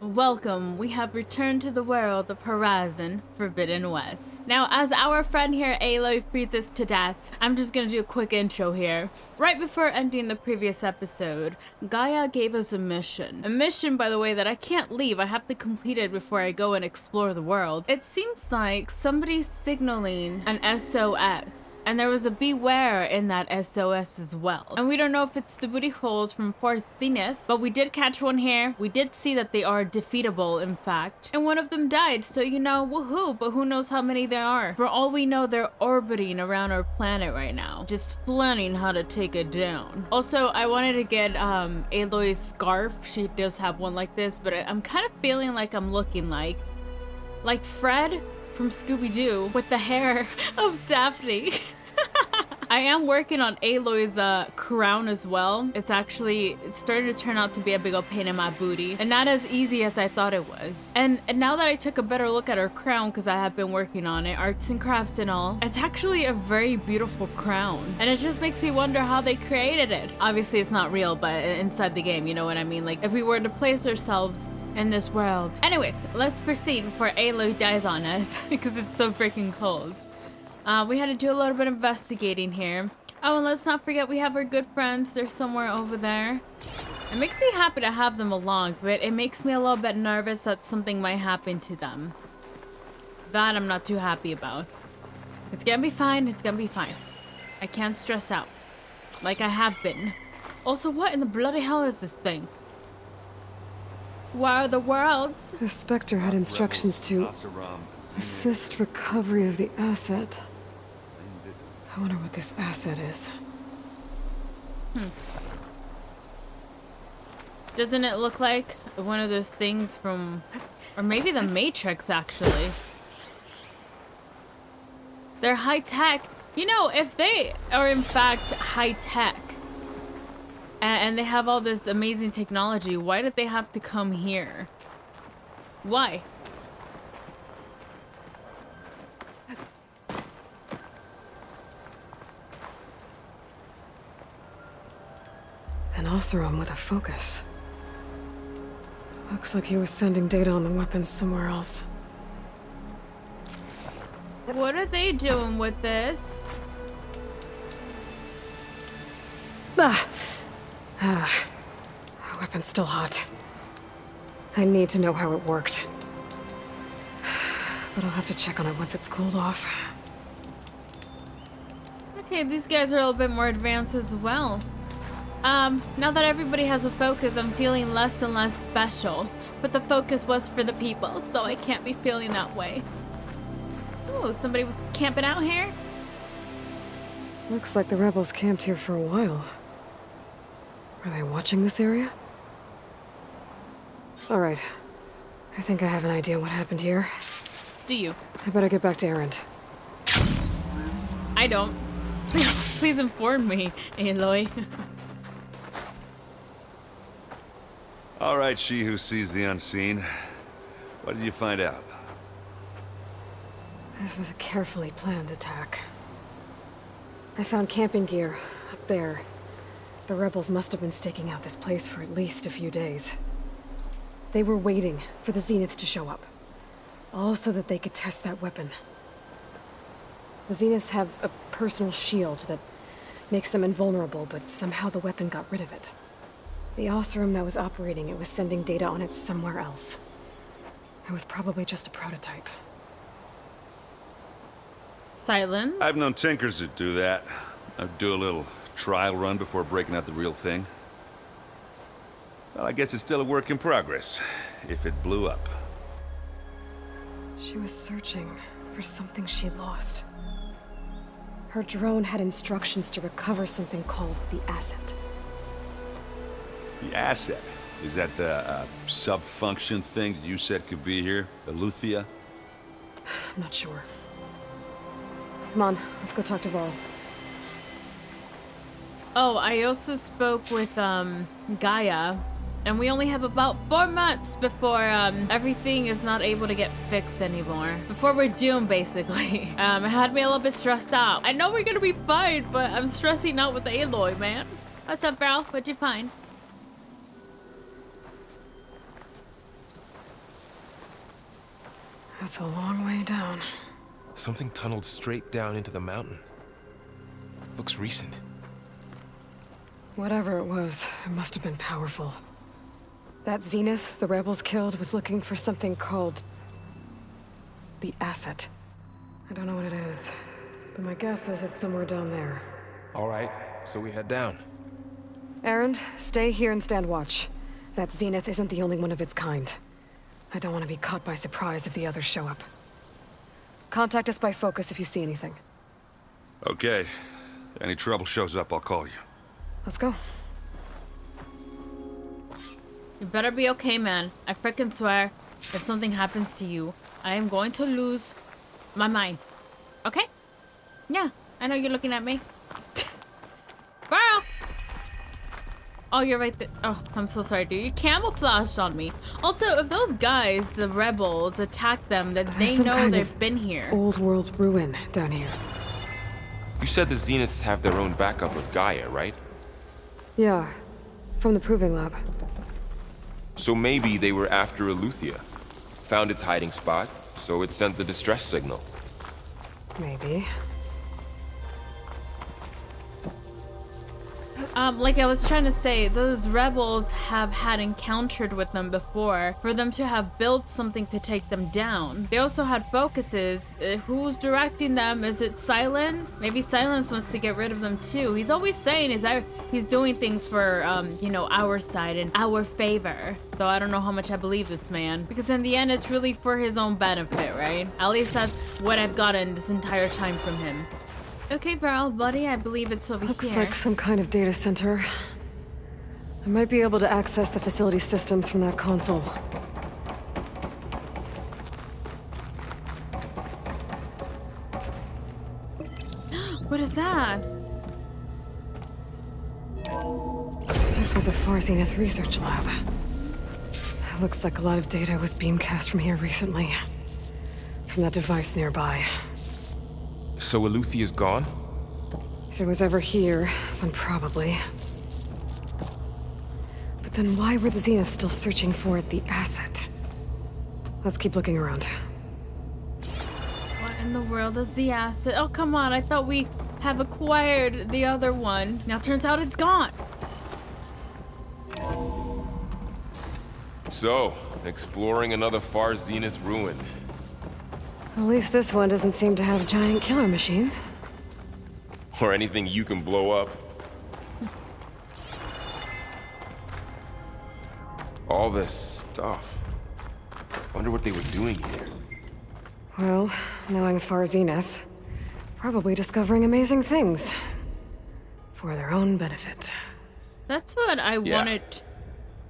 Welcome, we have returned to the world of Horizon Forbidden West. Now, as our friend here, Aloy, freezes to death, I'm just gonna do a quick intro here. Right before ending the previous episode, Gaia gave us a mission. A mission, by the way, that I can't leave. I have to complete it before I go and explore the world. It seems like somebody's signaling an SOS, and there was a beware in that SOS as well. And we don't know if it's the booty holes from Force Zenith, but we did catch one here. We did see that they are defeatable, in fact, and one of them died, so you know, woohoo, but who knows how many there are. For all we know, they're orbiting around our planet right now, just planning how to take it down. Also, I wanted to get Aloy's scarf. She does have one like this, but I'm kind of feeling like I'm looking like Fred from Scooby-Doo with the hair of Daphne. I am working on Aloy's crown as well. It's starting to turn out to be a big old pain in my booty, and not as easy as I thought it was. And now that I took a better look at her crown, because I have been working on it, arts and crafts and all, it's actually a very beautiful crown. And it just makes me wonder how they created it. Obviously it's not real, but inside the game, you know what I mean? Like if we were to place ourselves in this world. Anyways, let's proceed before Aloy dies on us, because it's so freaking cold. We had to do a little bit of investigating here. Oh, and let's not forget we have our good friends. They're somewhere over there. It makes me happy to have them along, but it makes me a little bit nervous that something might happen to them. That I'm not too happy about. It's gonna be fine. It's gonna be fine. I can't stress out. Like I have been. Also, what in the bloody hell is this thing? What are the worlds? The Spectre had instructions to assist recovery of the asset. I wonder what this asset is. Doesn't it look like one of those things from, or maybe the Matrix actually? They're high tech. You know, if they are in fact high tech and they have all this amazing technology, why did they have to come here? Why? An Oseram with a focus. Looks like he was sending data on the weapons somewhere else. What are they doing with this? The weapon's still hot. I need to know how it worked. But I'll have to check on it once it's cooled off. Okay, these guys are a little bit more advanced as well. Now that everybody has a focus, I'm feeling less and less special. But the focus was for the people, so I can't be feeling that way. Oh, somebody was camping out here? Looks like the rebels camped here for a while. Are they watching this area? Alright. I think I have an idea what happened here. Do you? I better get back to Erend. I don't. Please inform me, Aloy. All right, she who sees the unseen. What did you find out? This was a carefully planned attack. I found camping gear up there. The rebels must have been staking out this place for at least a few days. They were waiting for the Zeniths to show up. All so that they could test that weapon. The Zeniths have a personal shield that makes them invulnerable, but somehow the weapon got rid of it. The Oseram that was operating it was sending data on it somewhere else. It was probably just a prototype. Silence. I've known tinkers that do that. I'd do a little trial run before breaking out the real thing. Well, I guess it's still a work in progress, if it blew up. She was searching for something she lost. Her drone had instructions to recover something called the asset. The asset? Is that the sub-function thing that you said could be here? The Luthia? I'm not sure. Come on, let's go talk to Vol. Oh, I also spoke with Gaia, and we only have about 4 months before everything is not able to get fixed anymore. Before we're doomed, basically. It had me a little bit stressed out. I know we're gonna be fine, but I'm stressing out with Aloy, man. What's up, bro? What'd you find? That's a long way down. Something tunneled straight down into the mountain. Looks recent. Whatever it was, it must have been powerful. That Zenith the rebels killed was looking for something called the asset. I don't know what it is, but my guess is it's somewhere down there. All right, so we head down. Erend, stay here and stand watch. That Zenith isn't the only one of its kind. I don't want to be caught by surprise if the others show up. Contact us by focus if you see anything. Okay. If any trouble shows up, I'll call you. Let's go. You better be okay, man. I frickin' swear, if something happens to you, I am going to lose my mind. Okay? Yeah, I know you're looking at me. Girl! Oh, you're right there. Oh, I'm so sorry, dude. You camouflaged on me. Also, if those guys, the rebels, attack them, then they know they've been here. Old world ruin down here. You said the Zeniths have their own backup with Gaia, right? Yeah, from the proving lab. So maybe they were after Eleuthia. Found its hiding spot, so it sent the distress signal. Maybe. Like I was trying to say, those rebels have had encountered with them before for them to have built something to take them down. They also had focuses. Who's directing them? Is it Silence? Maybe Silence wants to get rid of them too. He's always saying he's doing things for, you know, our side and our favor. So I don't know how much I believe this man. Because in the end, it's really for his own benefit, right? At least that's what I've gotten this entire time from him. Okay, Varl, buddy, I believe it's over here. Looks like some kind of data center. I might be able to access the facility systems from that console. What is that? This was a Far Zenith research lab. It looks like a lot of data was beamcast from here recently. From that device nearby. So Eleuthia's gone? If it was ever here, then probably. But then why were the Zeniths still searching for the asset? Let's keep looking around. What in the world is the asset? Oh, come on. I thought we have acquired the other one. Now turns out it's gone. So, exploring another Far Zenith ruin. At least this one doesn't seem to have giant killer machines. Or anything you can blow up. All this stuff. Wonder what they were doing here. Well, knowing Far Zenith, probably discovering amazing things. For their own benefit. That's what I wanted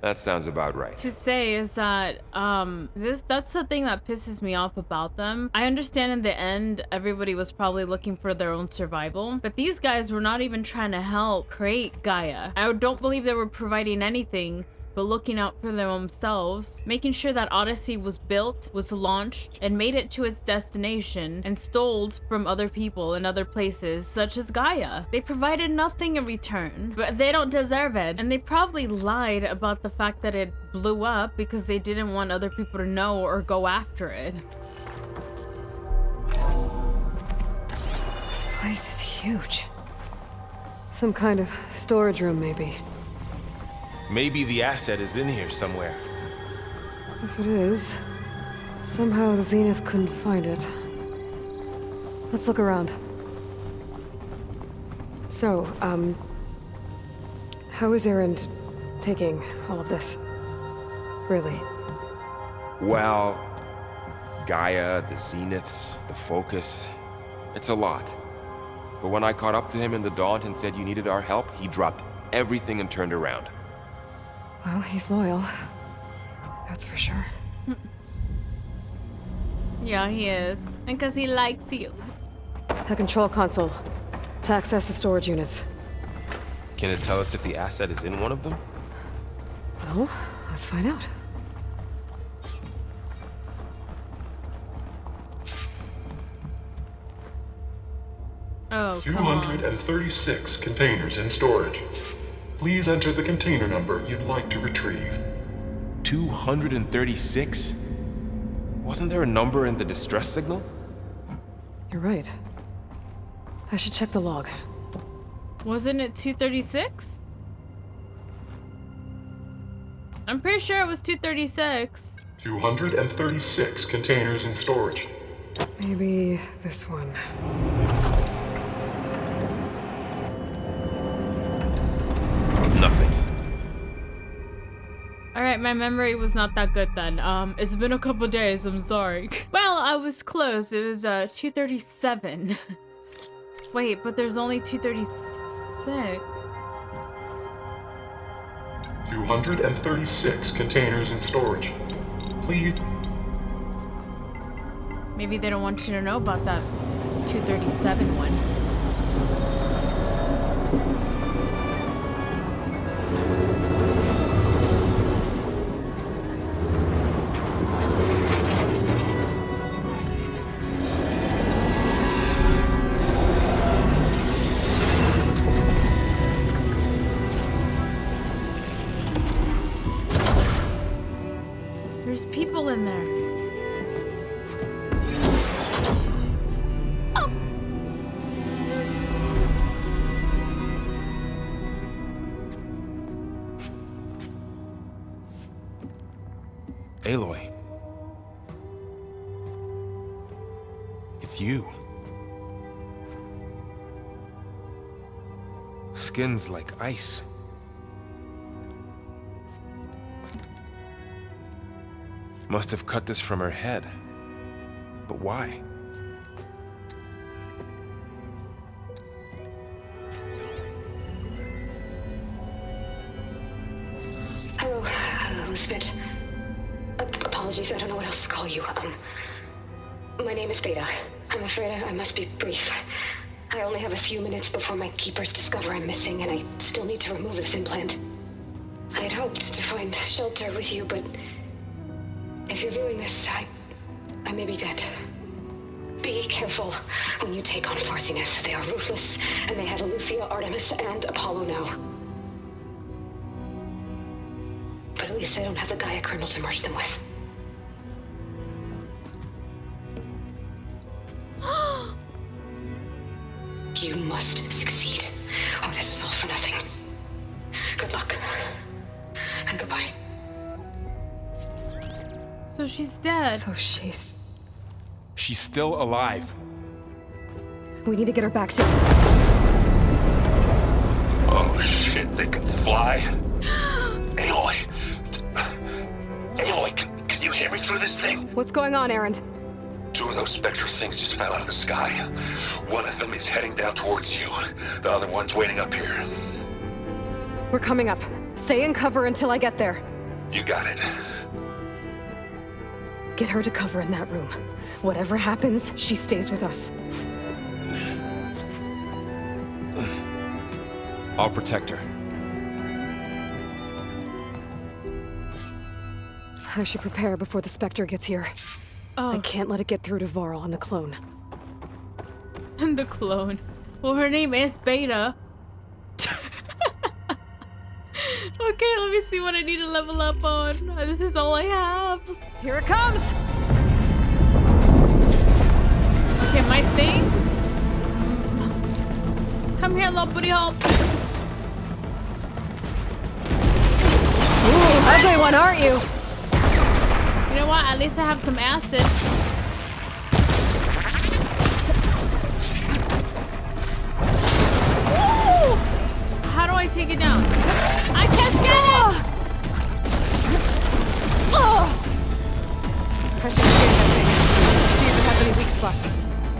That sounds about right. to say is that that's the thing that pisses me off about them. I understand in the end everybody was probably looking for their own survival, but these guys were not even trying to help create Gaia. I don't believe they were providing anything but looking out for their own selves, making sure that Odyssey was built, was launched, and made it to its destination, and stole from other people in other places, such as Gaia. They provided nothing in return, but they don't deserve it. And they probably lied about the fact that it blew up because they didn't want other people to know or go after it. This place is huge. Some kind of storage room, maybe. Maybe the asset is in here somewhere. If it is, somehow the Zenith couldn't find it. Let's look around. So, how is Erend taking all of this? Really? Well, Gaia, the Zeniths, the Focus. It's a lot. But when I caught up to him in the Daunt and said you needed our help, he dropped everything and turned around. Well, he's loyal. That's for sure. Yeah, he is. And because he likes you. A control console. To access the storage units. Can it tell us if the asset is in one of them? Well, let's find out. Oh, come on. 236 containers in storage. Please enter the container number you'd like to retrieve. 236? Wasn't there a number in the distress signal? You're right. I should check the log. Wasn't it 236? I'm pretty sure it was 236. 236 containers in storage. Maybe this one. Nothing. Alright, my memory was not that good then. It's been a couple days, I'm sorry. Well, I was close. It was 237. Wait, but there's only 236. 236 containers in storage. Please. Maybe they don't want you to know about that 237 one. There's people in there. Aloy. It's you. Skin's like ice. Must have cut this from her head. But why? Hello, Elizabeth. Apologies, I don't know what else to call you. My name is Beta. I'm afraid I must be brief. I only have a few minutes before my keepers discover I'm missing, and I still need to remove this implant. I had hoped to find shelter with you, but if you're viewing this, I may be dead. Be careful when you take on Farsineth. They are ruthless, and they have Eleuthia, Artemis, and Apollo now. But at least I don't have the Gaia kernel to merge them with. You must succeed, or this was all for nothing. Good luck, and goodbye. So she's dead. So she's... She's still alive. We need to get her back to... Oh shit, they can fly? Aloy! Aloy, can you hear me through this thing? What's going on, Erend? Two of those spectral things just fell out of the sky. One of them is heading down towards you. The other one's waiting up here. We're coming up. Stay in cover until I get there. You got it. Get her to cover in that room. Whatever happens, she stays with us. I'll protect her. I should prepare before the Spectre gets here. I can't let it get through to Varl and the clone. And the clone. Well, her name is Beta. Okay, let me see what I need to level up on. This is all I have. Here it comes! Okay, my things. Come here, little booty hole. Ooh, ugly one, aren't you? You know what? At least I have some acid. Woo! How do I take it down? I can't get it! I should scan that thing. See if it has any weak spots.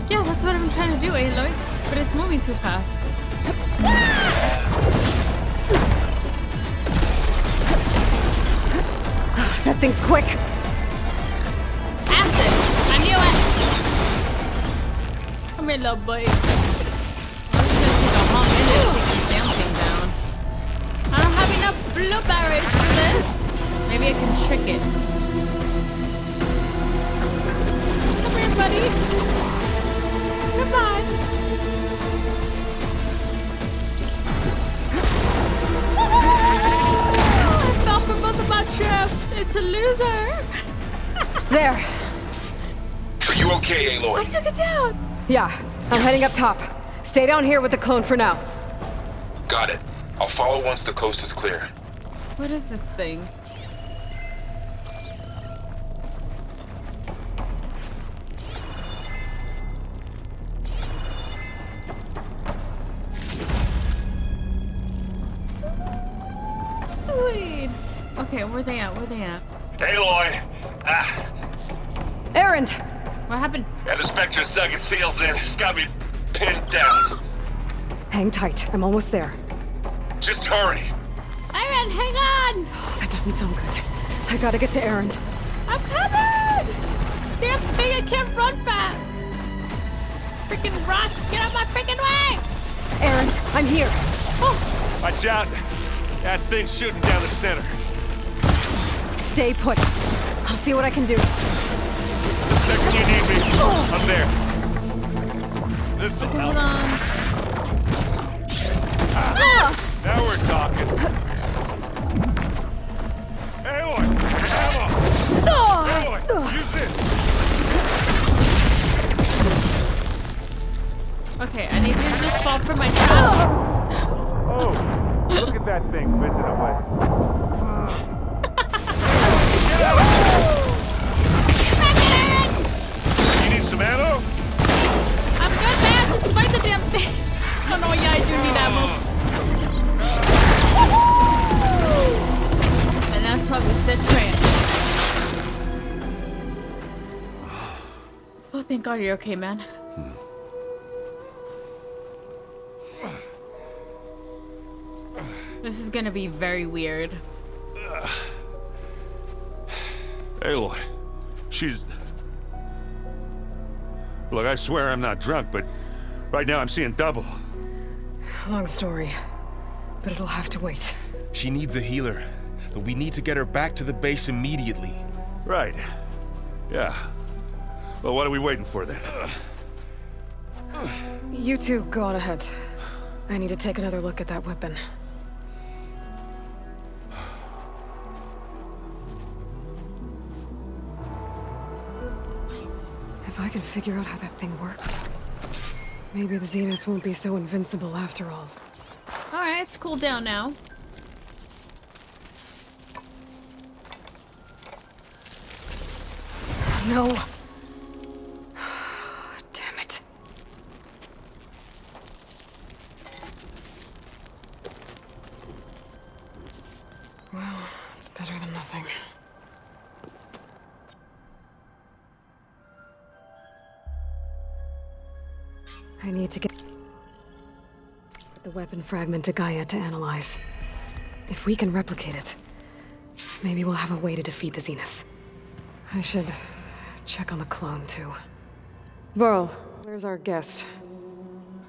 Yeah, that's what I'm trying to do, Aloy. But it's moving too fast. That thing's quick. Acid! I knew it! Come here, little boy. I'm just gonna take a whole minute to take this damn thing down. I don't have enough blueberries for this. Maybe I can trick it. Come here, buddy. Goodbye. I fell for both of my traps. It's a loser. There. okay, I Aloy? took it down! Yeah, I'm heading up top. Stay down here with the clone for now. Got it. I'll follow once the coast is clear. What is this thing? Sweet! Okay, where they at? Where they at? Aloy! Erend! What happened? And the Spectre's dug its heels in. It's got me pinned down. Hang tight, I'm almost there. Just hurry. Iron, hang on! Oh, that doesn't sound good. I gotta get to Erend. I'm coming! Damn thing, I can't run fast! Freaking rocks, get out my freaking way! Erend, I'm here. Oh, Watch out. That thing's shooting down the center. Stay put. I'll see what I can do. The second you need me, I'm there. This'll hold help. on. Now we're talking. Aloy! Ammo! Aloy! Use this! Okay, I need you to just fall for my trap. Oh, look at that thing whizzing away. You need some ammo? I'm good, man. Just fight the damn thing. Oh no, yeah, I do need ammo. And that's why we sit train. Oh, thank God you're okay, man. This is gonna be very weird. Aloy, she's... Look, I swear I'm not drunk, but right now I'm seeing double. Long story, but it'll have to wait. She needs a healer, but we need to get her back to the base immediately. Right. Yeah. Well, what are we waiting for then? You two go on ahead. I need to take another look at that weapon. If I can figure out how that thing works, maybe the Zeniths won't be so invincible after all. Alright, it's cooled down now. No. Damn it. Well, it's better than nothing. I need to get the weapon fragment to Gaia to analyze. If we can replicate it, maybe we'll have a way to defeat the Zeniths. I should check on the clone, too. Varl, where's our guest?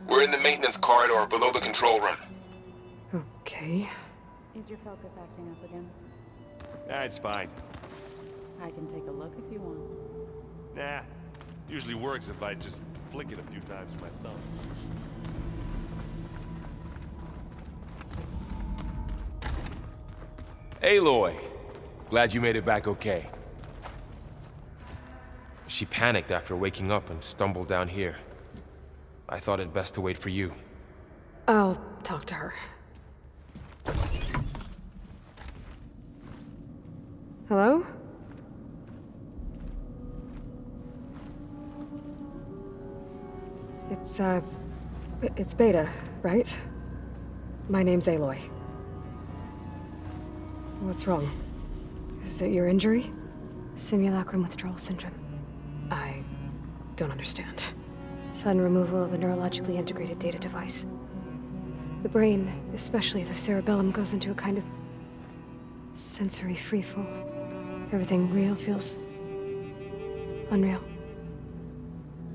We're in the maintenance corridor below the control room. Okay. Is your focus acting up again? That's fine. I can take a look if you want. Nah. Usually works if I just flick it a few times with my thumb. Aloy! Glad you made it back okay. She panicked after waking up and stumbled down here. I thought it best to wait for you. I'll talk to her. Hello? It's Beta, right? My name's Aloy. What's wrong? Is it your injury? Simulacrum withdrawal syndrome. I don't understand. Sudden removal of a neurologically integrated data device. The brain, especially the cerebellum, goes into a kind of sensory freefall. Everything real feels unreal.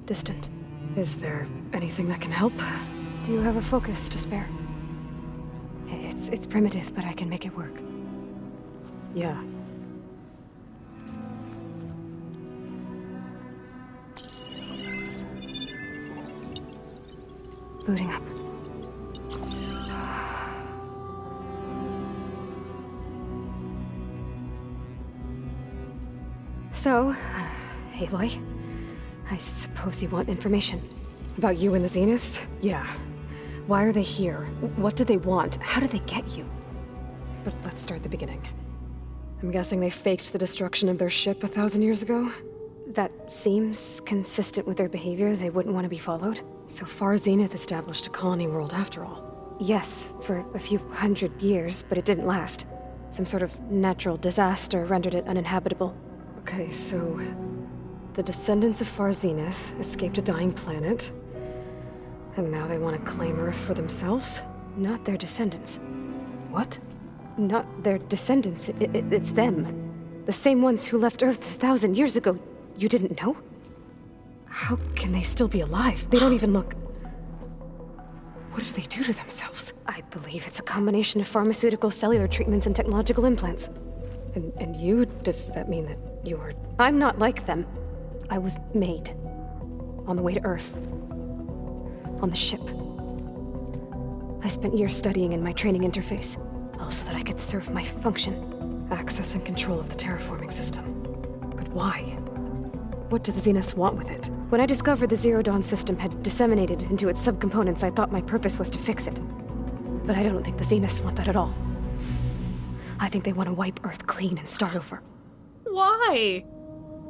Distant. Is there anything that can help? Do you have a focus to spare? It's primitive, but I can make it work. Yeah. Booting up. So, Aloy, I suppose you want information. About you and the Zeniths? Yeah. Why are they here? What do they want? How did they get you? But let's start at the beginning. I'm guessing they faked the destruction of their ship 1,000 years ago? That seems consistent with their behavior. They wouldn't want to be followed. So far, Zenith established a colony world after all. Yes, for a few hundred years, but it didn't last. Some sort of natural disaster rendered it uninhabitable. Okay, so... the descendants of Far Zenith escaped a dying planet, and now they want to claim Earth for themselves? Not their descendants. What? Not their descendants. It's them. The same ones who left Earth 1,000 years ago. You didn't know? How can they still be alive? They don't even look... What did they do to themselves? I believe it's a combination of pharmaceutical, cellular treatments, and technological implants. And you? Does that mean that you're... I'm not like them. I was made. On the way to Earth. On the ship. I spent years studying in my training interface, all so that I could serve my function. Access and control of the terraforming system. But why? What do the Zeniths want with it? When I discovered the Zero Dawn system had disseminated into its subcomponents, I thought my purpose was to fix it. But I don't think the Zeniths want that at all. I think they want to wipe Earth clean and start over. Why?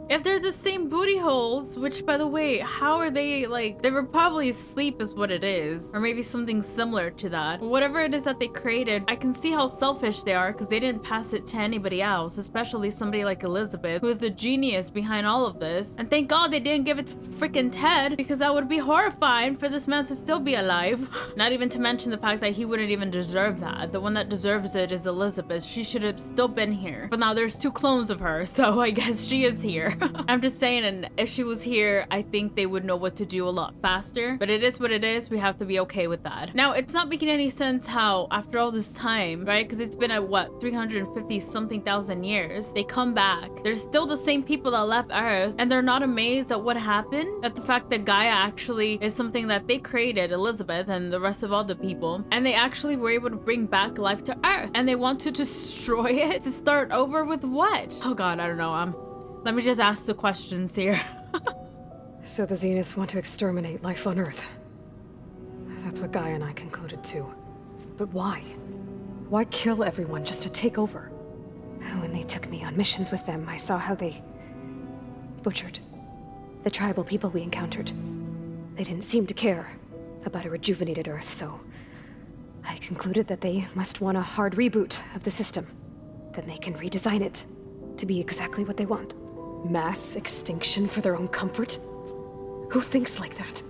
If they're the same booty holes, which by the way, how are they like, they were probably asleep is what it is. Or maybe something similar to that. Whatever it is that they created, I can see how selfish they are because they didn't pass it to anybody else, especially somebody like Elizabeth, who is the genius behind all of this. And thank God they didn't give it to freaking Ted, because that would be horrifying for this man to still be alive. Not even to mention the fact that he wouldn't even deserve that. The one that deserves it is Elizabeth. She should have still been here. But now there's 2 clones of her, so I guess she is here. I'm just saying, and if she was here, I think they would know what to do a lot faster. But it is what it is. We have to be okay with that. Now, it's not making any sense how, after all this time, right? Because it's been at what, 350 something thousand years, they come back. They're still the same people that left Earth, and they're not amazed at what happened. At the fact that Gaia actually is something that they created, Elizabeth and the rest of all the people, and they actually were able to bring back life to Earth, and they want to destroy it to start over with what? Oh God, I don't know. Let me just ask the questions here. So the Zeniths want to exterminate life on Earth. That's what Gaia and I concluded too. But why? Why kill everyone just to take over? When they took me on missions with them, I saw how they butchered the tribal people we encountered. They didn't seem to care about a rejuvenated Earth, so I concluded that they must want a hard reboot of the system. Then they can redesign it to be exactly what they want. Mass extinction for their own comfort? Who thinks like that?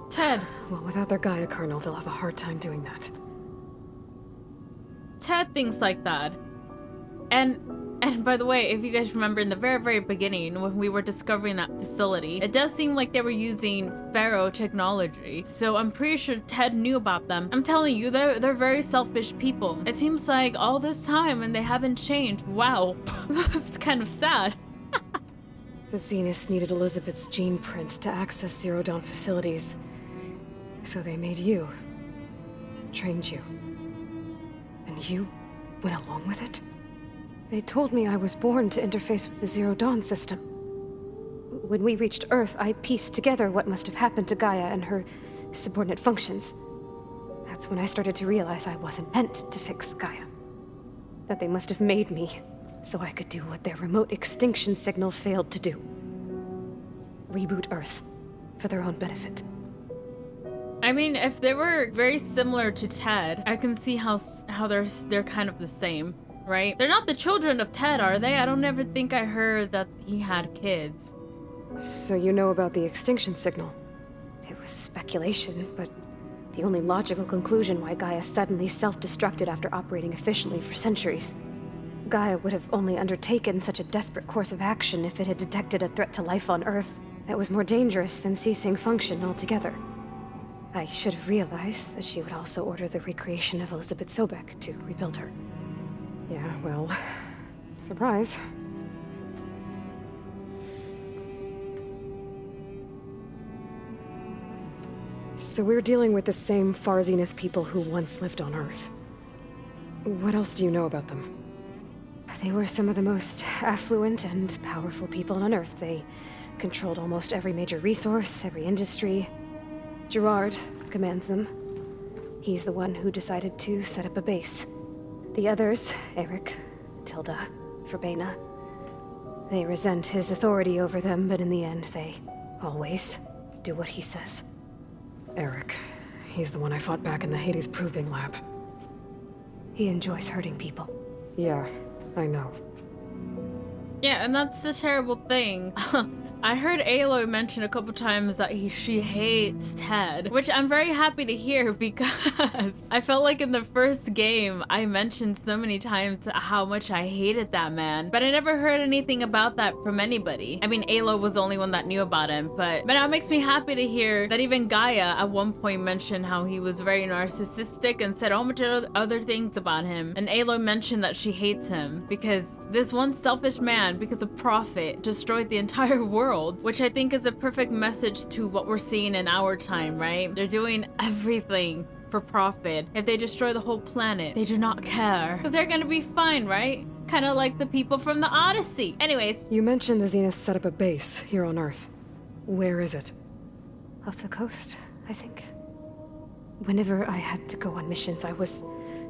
Ted. Well, without their Gaia kernel, they'll have a hard time doing that. Ted thinks like that. And by the way, if you guys remember in the very, very beginning when we were discovering that facility, it does seem like they were using Pharaoh technology. So I'm pretty sure Ted knew about them. I'm telling you, they're very selfish people. It seems like all this time and they haven't changed. Wow. That's kind of sad. The Zeniths needed Elizabeth's gene print to access Zero Dawn facilities. So they made you. Trained you. And you went along with it? They told me I was born to interface with the Zero Dawn system. When we reached Earth, I pieced together what must have happened to Gaia and her subordinate functions. That's when I started to realize I wasn't meant to fix Gaia. That they must have made me so I could do what their remote extinction signal failed to do. Reboot Earth for their own benefit. I mean, if they were very similar to Ted, I can see how they're kind of the same, right? They're not the children of Ted, are they? I don't ever think I heard that he had kids. So you know about the extinction signal? It was speculation, but the only logical conclusion why Gaia suddenly self-destructed after operating efficiently for centuries. Gaia would have only undertaken such a desperate course of action if it had detected a threat to life on Earth that was more dangerous than ceasing function altogether. I should have realized that she would also order the recreation of Elizabeth Sobek to rebuild her. Yeah, well, surprise. So we're dealing with the same Far Zenith people who once lived on Earth. What else do you know about them? They were some of the most affluent and powerful people on Earth. They controlled almost every major resource, every industry. Gerard commands them. He's the one who decided to set up a base. The others, Eric, Tilda, Verbena, they resent his authority over them, but in the end, they always do what he says. Eric. He's the one I fought back in the Hades Proving Lab. He enjoys hurting people. Yeah, I know. Yeah, and that's the terrible thing. I heard Aloy mention a couple times that she hates Ted, which I'm very happy to hear because I felt like in the first game I mentioned so many times how much I hated that man, but I never heard anything about that from anybody. I mean, Aloy was the only one that knew about him, but now it makes me happy to hear that even Gaia at one point mentioned how he was very narcissistic and said all much other things about him, and Aloy mentioned that she hates him because this one selfish man, because of profit, destroyed the entire world. Which I think is a perfect message to what we're seeing in our time, right? They're doing everything for profit. If they destroy the whole planet, they do not care. Because they're gonna be fine, right? Kind of like the people from the Odyssey. Anyways. You mentioned the Zeniths set up a base here on Earth. Where is it? Off the coast, I think. Whenever I had to go on missions, I was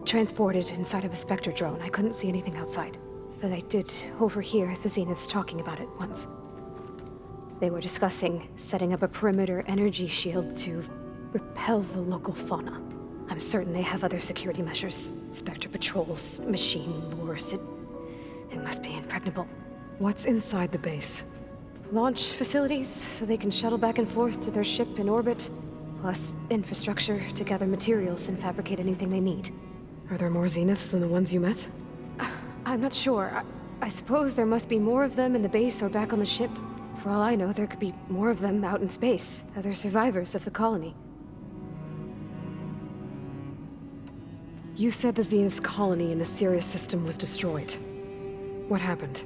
transported inside of a Spectre drone. I couldn't see anything outside. But I did overhear the Zeniths talking about it once. They were discussing setting up a perimeter energy shield to repel the local fauna. I'm certain they have other security measures. Spectre patrols, machine lures. It must be impregnable. What's inside the base? Launch facilities, so they can shuttle back and forth to their ship in orbit. Plus infrastructure to gather materials and fabricate anything they need. Are there more Zeniths than the ones you met? I'm not sure. I suppose there must be more of them in the base or back on the ship. For all I know, there could be more of them out in space, other survivors of the colony. You said the Zenith's colony in the Sirius system was destroyed. What happened?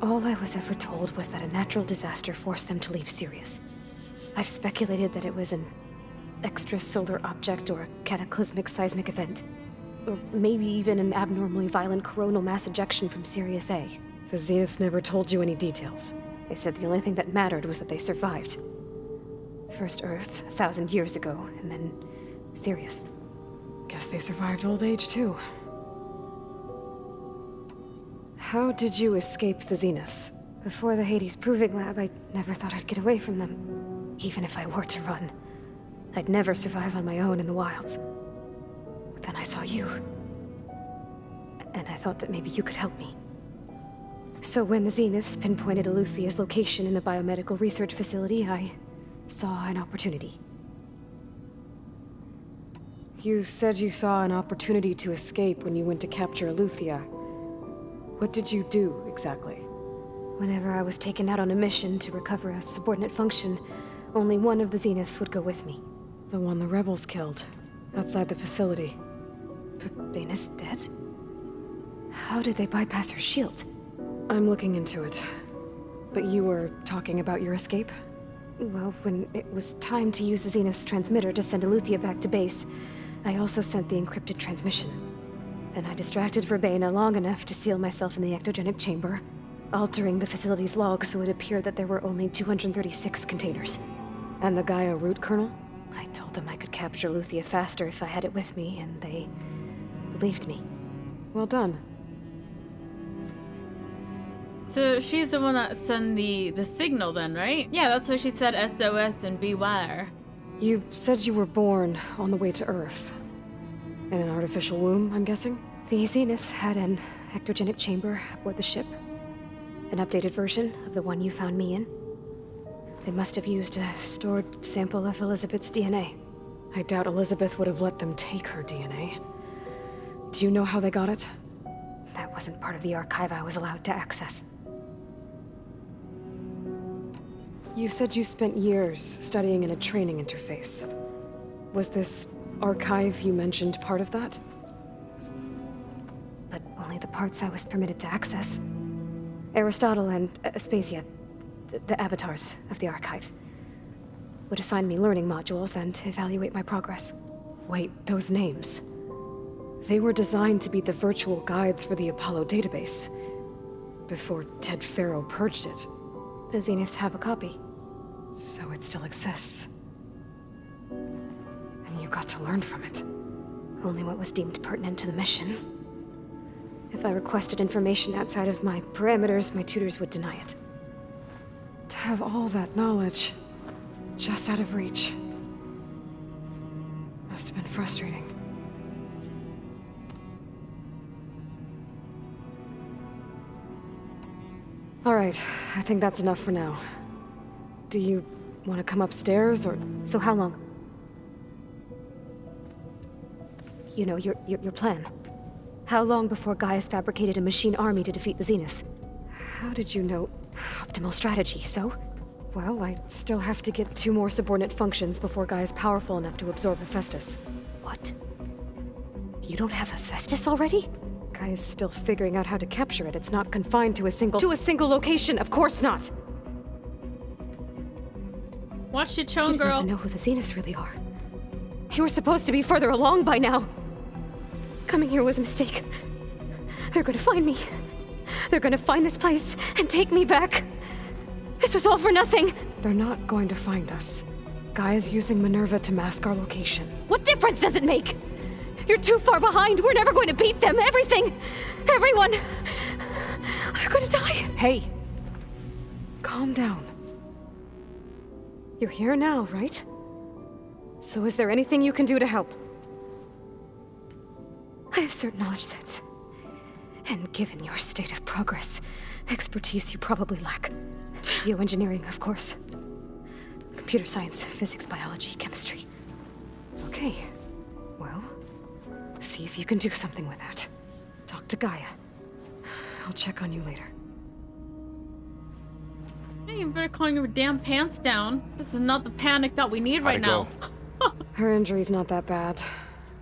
All I was ever told was that a natural disaster forced them to leave Sirius. I've speculated that it was an extrasolar object or a cataclysmic seismic event. Or maybe even an abnormally violent coronal mass ejection from Sirius A. The Zeniths never told you any details. They said the only thing that mattered was that they survived. First Earth, 1,000 years ago, and then Sirius. Guess they survived old age, too. How did you escape the Zeniths? Before the Hades Proving Lab, I never thought I'd get away from them. Even if I were to run. I'd never survive on my own in the wilds. But then I saw you. And I thought that maybe you could help me. So when the Zeniths pinpointed Eluthia's location in the biomedical research facility, I saw an opportunity. You said you saw an opportunity to escape when you went to capture Eluthia. What did you do, exactly? Whenever I was taken out on a mission to recover a subordinate function, only one of the Zeniths would go with me. The one the rebels killed, outside the facility. Verbena's dead? How did they bypass her shield? I'm looking into it. But you were talking about your escape? Well, when it was time to use the Zenith's transmitter to send Eluthia back to base, I also sent the encrypted transmission. Then I distracted Verbena long enough to seal myself in the ectogenic chamber, altering the facility's log so it appeared that there were only 236 containers. And the Gaia root kernel? I told them I could capture Eluthia faster if I had it with me, and they believed me. Well done. So she's the one that sent the signal then, right? Yeah, that's why she said SOS and beware. You said you were born on the way to Earth. In an artificial womb, I'm guessing? The Zeniths had an ectogenic chamber aboard the ship. An updated version of the one you found me in. They must have used a stored sample of Elizabeth's DNA. I doubt Elizabeth would have let them take her DNA. Do you know how they got it? That wasn't part of the archive I was allowed to access. You said you spent years studying in a training interface. Was this archive you mentioned part of that? But only the parts I was permitted to access. Aristotle and Aspasia, the avatars of the archive, would assign me learning modules and evaluate my progress. Wait, those names. They were designed to be the virtual guides for the Apollo database, before Ted Faro purged it. The Zeniths have a copy. So it still exists. And you got to learn from it. Only what was deemed pertinent to the mission. If I requested information outside of my parameters, my tutors would deny it. To have all that knowledge, just out of reach. Must have been frustrating. All right, I think that's enough for now. Do you want to come upstairs, or...? So how long? You know, your plan. How long before Gaius fabricated a machine army to defeat the Zeniths? How did you know? Optimal strategy, so? Well, I still have to get 2 more subordinate functions before Guy is powerful enough to absorb Hephaestus. What? You don't have Hephaestus already? Guy is still figuring out how to capture it. It's not confined to a single location. Of course not. Watch your You tone, don't girl. even know who the Zeniths really are. You were supposed to be further along by now. Coming here was a mistake. They're gonna find me. They're gonna find this place and take me back. This was all for nothing. They're not going to find us. Guy is using Minerva to mask our location. What difference does it make? You're too far behind. We're never going to beat them. Everything, everyone, are gonna die. Hey! Calm down. You're here now, right? So is there anything you can do to help? I have certain knowledge sets. And given your state of progress, expertise you probably lack. Geoengineering, of course. Computer science, physics, biology, chemistry. Okay. Well, see if you can do something with that. Talk to Gaia. I'll check on you later. Hey, you better calling your damn pants down. This is not the panic that we need right now. Her injury's not that bad,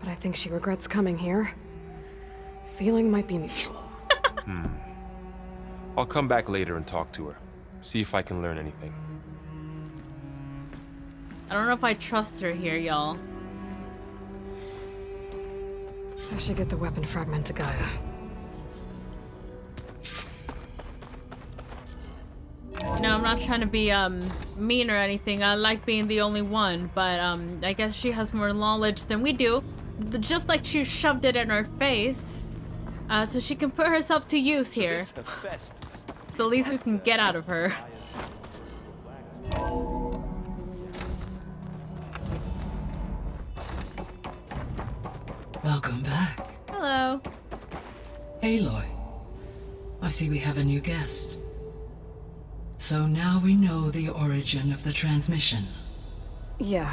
but I think she regrets coming here. Feeling might be mutual. I'll come back later and talk to her. See if I can learn anything. I don't know if I trust her here, y'all. I should get the weapon fragment to Gaia. No, I'm not trying to be mean or anything. I like being the only one, but I guess she has more knowledge than we do. Just like she shoved it in her face, so she can put herself to use here. It's the least we can get out of her. Welcome back. Hello. Aloy. I see we have a new guest. So now we know the origin of the transmission. Yeah.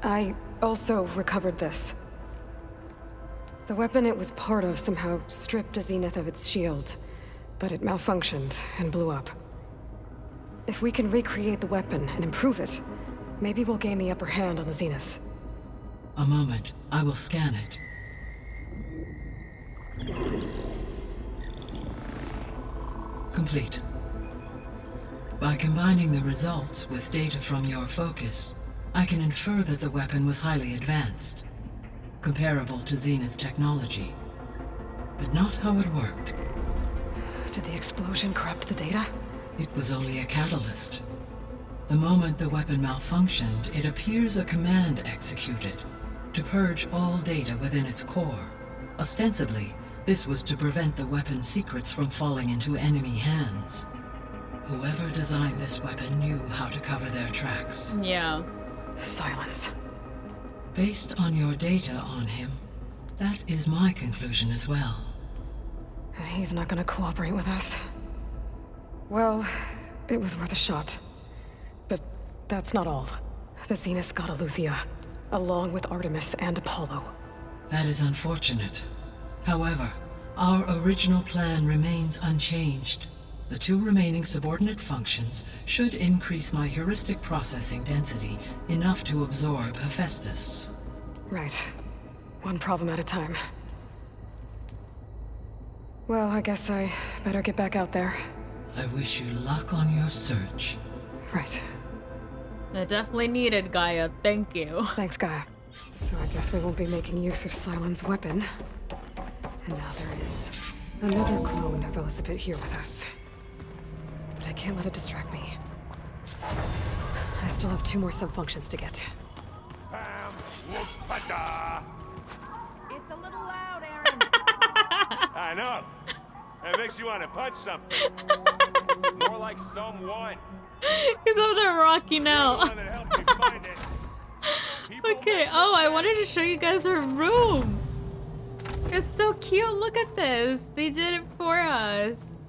I also recovered this. The weapon it was part of somehow stripped a Zenith of its shield, but it malfunctioned and blew up. If we can recreate the weapon and improve it, maybe we'll gain the upper hand on the Zeniths. A moment. I will scan it. Complete. By combining the results with data from your focus, I can infer that the weapon was highly advanced, comparable to Zenith technology, but not how it worked. Did the explosion corrupt the data? It was only a catalyst. The moment the weapon malfunctioned, it appears a command executed to purge all data within its core. Ostensibly, this was to prevent the weapon's secrets from falling into enemy hands. Whoever designed this weapon knew how to cover their tracks. Yeah. Silence. Based on your data on him, that is my conclusion as well. And he's not gonna cooperate with us. Well, it was worth a shot. But that's not all. The Zeniths got Eleuthia, along with Artemis and Apollo. That is unfortunate. However, our original plan remains unchanged. The 2 remaining subordinate functions should increase my heuristic processing density enough to absorb Hephaestus. Right. One problem at a time. Well, I guess I better get back out there. I wish you luck on your search. Right. I definitely needed Gaia. Thank you. Thanks, Gaia. So I guess we won't be making use of Cylon's weapon. And now there is another clone of Elizabeth here with us. But I can't let it distract me. I still have 2 more subfunctions to get. Bam! Whoop-a-da! It's a little loud, Aaron. I know. It makes you want to punch something. More like someone. He's over there rocking The out. one that helped me find it. People Okay, make oh, I wanted to show you guys her room. It's so cute. Look at this. They did it for us.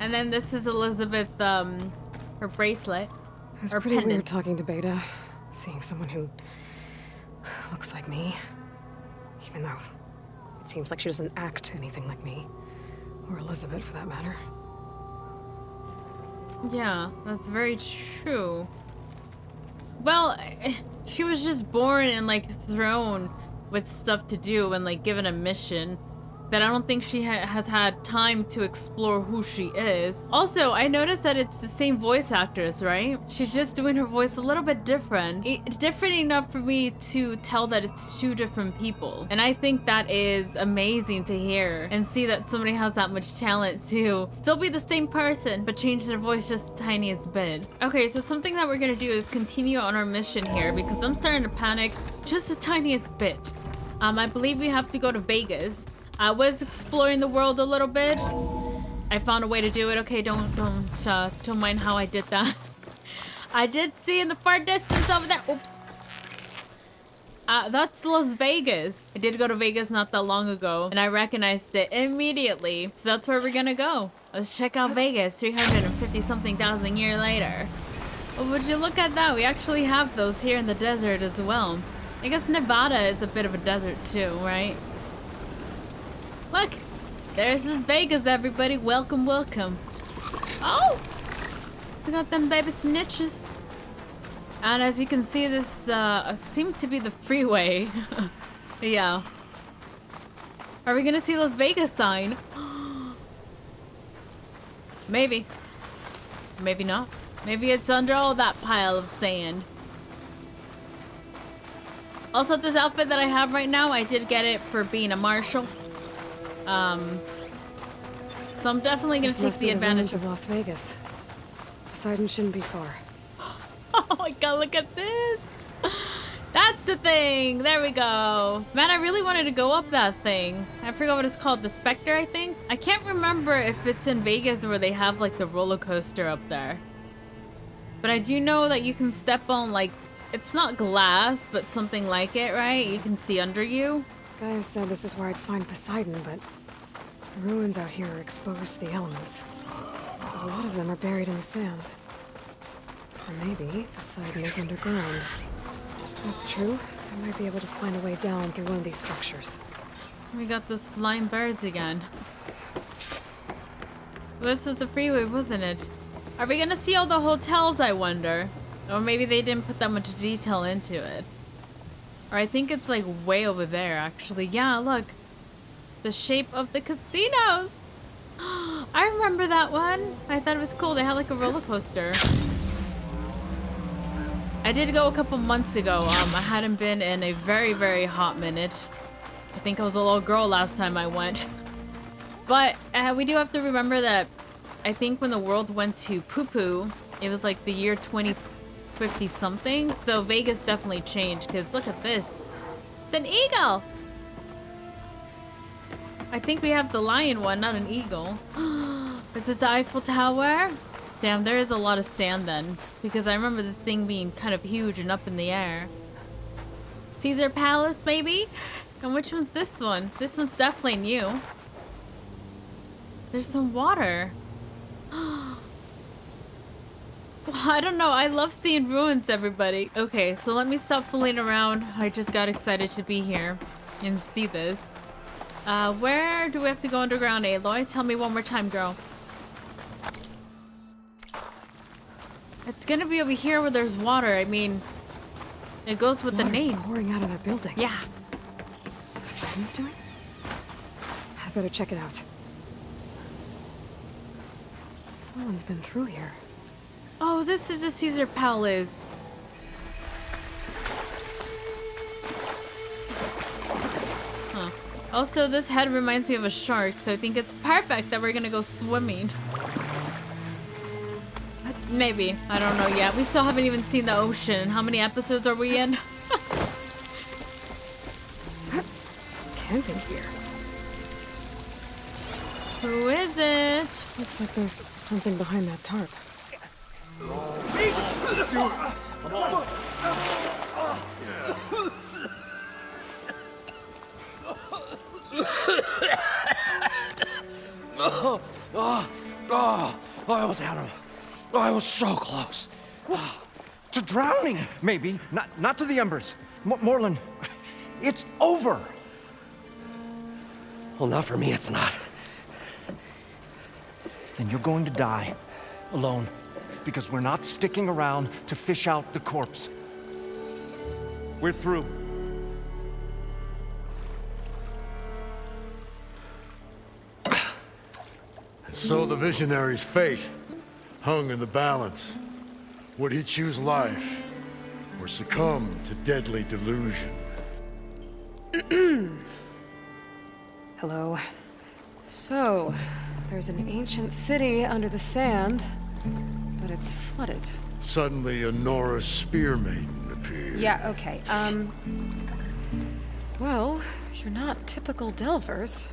And then this is Elizabeth, her bracelet. It's Or pretty weird pendant. talking to Beta, seeing someone who looks like me. Even though it seems like she doesn't act anything like me. Or Elizabeth, for that matter. Yeah, that's very true. Well, she was just born and like thrown with stuff to do and like given a mission that I don't think she has had time to explore who she is. Also, I noticed that it's the same voice actress, right? She's just doing her voice a little bit different. It's different enough for me to tell that it's 2 different people. And I think that is amazing to hear and see that somebody has that much talent to still be the same person, but change their voice just the tiniest bit. Okay, so something that we're gonna do is continue on our mission here because I'm starting to panic just the tiniest bit. I believe we have to go to Vegas. I was exploring the world a little bit. I found a way to do it. Okay, don't mind how I did that. I did see in the far distance over there. Oops. That's Las Vegas. I did go to Vegas not that long ago, and I recognized it immediately. So that's where we're gonna go. Let's check out Vegas 350-something thousand years later. Oh, would you look at that? We actually have those here in the desert as well. I guess Nevada is a bit of a desert too, right? Look, there's this Vegas, everybody. Welcome, welcome. Oh, we got them baby snitches. And as you can see, this seems to be the freeway. Yeah. Are we gonna see Las Vegas sign? Maybe. Maybe not. Maybe it's under all that pile of sand. Also, this outfit that I have right now, I did get it for being a marshal. So I'm definitely gonna This take must the be advantage ruins of Las Vegas. Poseidon shouldn't be far. Oh my god, look at this! That's the thing! There we go. Man, I really wanted to go up that thing. I forgot what it's called. The Spectre, I think? I can't remember if it's in Vegas where they have like the roller coaster up there. But I do know that you can step on like, it's not glass, but something like it, right? You can see under you. Gaia said this is where I'd find Poseidon, but the ruins out here are exposed to the elements. But a lot of them are buried in the sand. So maybe Poseidon is underground. If that's true, I might be able to find a way down through one of these structures. We got those flying birds again. This was the freeway, wasn't it? Are we gonna see all the hotels, I wonder? Or maybe they didn't put that much detail into it. Or I think it's like way over there, actually. Yeah, look. The shape of the casinos. I remember that one. I thought it was cool. They had like a roller coaster. I did go a couple months ago. I hadn't been in a very, very hot minute. I think I was a little girl last time I went. But we do have to remember that I think when the world went to poo-poo, it was like the year 2050 something. So Vegas definitely changed because look at this. It's an eagle. I think we have the lion one, not an eagle. This is the Eiffel Tower. Damn, there is a lot of sand then. Because I remember this thing being kind of huge and up in the air. Caesar Palace, maybe? And which one's this one? This one's definitely new. There's some water. Well, I don't know. I love seeing ruins, everybody. Okay, so let me stop fooling around. I just got excited to be here and see this. Where do we have to go underground, Aloy? Tell me one more time, girl. It's gonna be over here where there's water. I mean, it goes with the Water's name. pouring out of that building. Yeah. Poseidon's doing? I better check it out. Someone's been through here. Oh, this is a Caesar Palace. Huh. Also, this head reminds me of a shark, so I think it's perfect that we're gonna go swimming. Maybe. I don't know yet. We still haven't even seen the ocean. How many episodes are we in? Camping gear. Who is it? Looks like there's something behind that tarp. I almost had him. I was so close. To drowning, maybe. Not to the embers. Moreland, it's over. Well, not for me, it's not. Then you're going to die. Alone. Because we're not sticking around to fish out the corpse. We're through. So the visionary's fate hung in the balance. Would he choose life or succumb to deadly delusion? Hello. So, there's an ancient city under the sand, but it's flooded. Suddenly, a Nora spear maiden appeared. Yeah, okay. Well, you're not typical Delvers.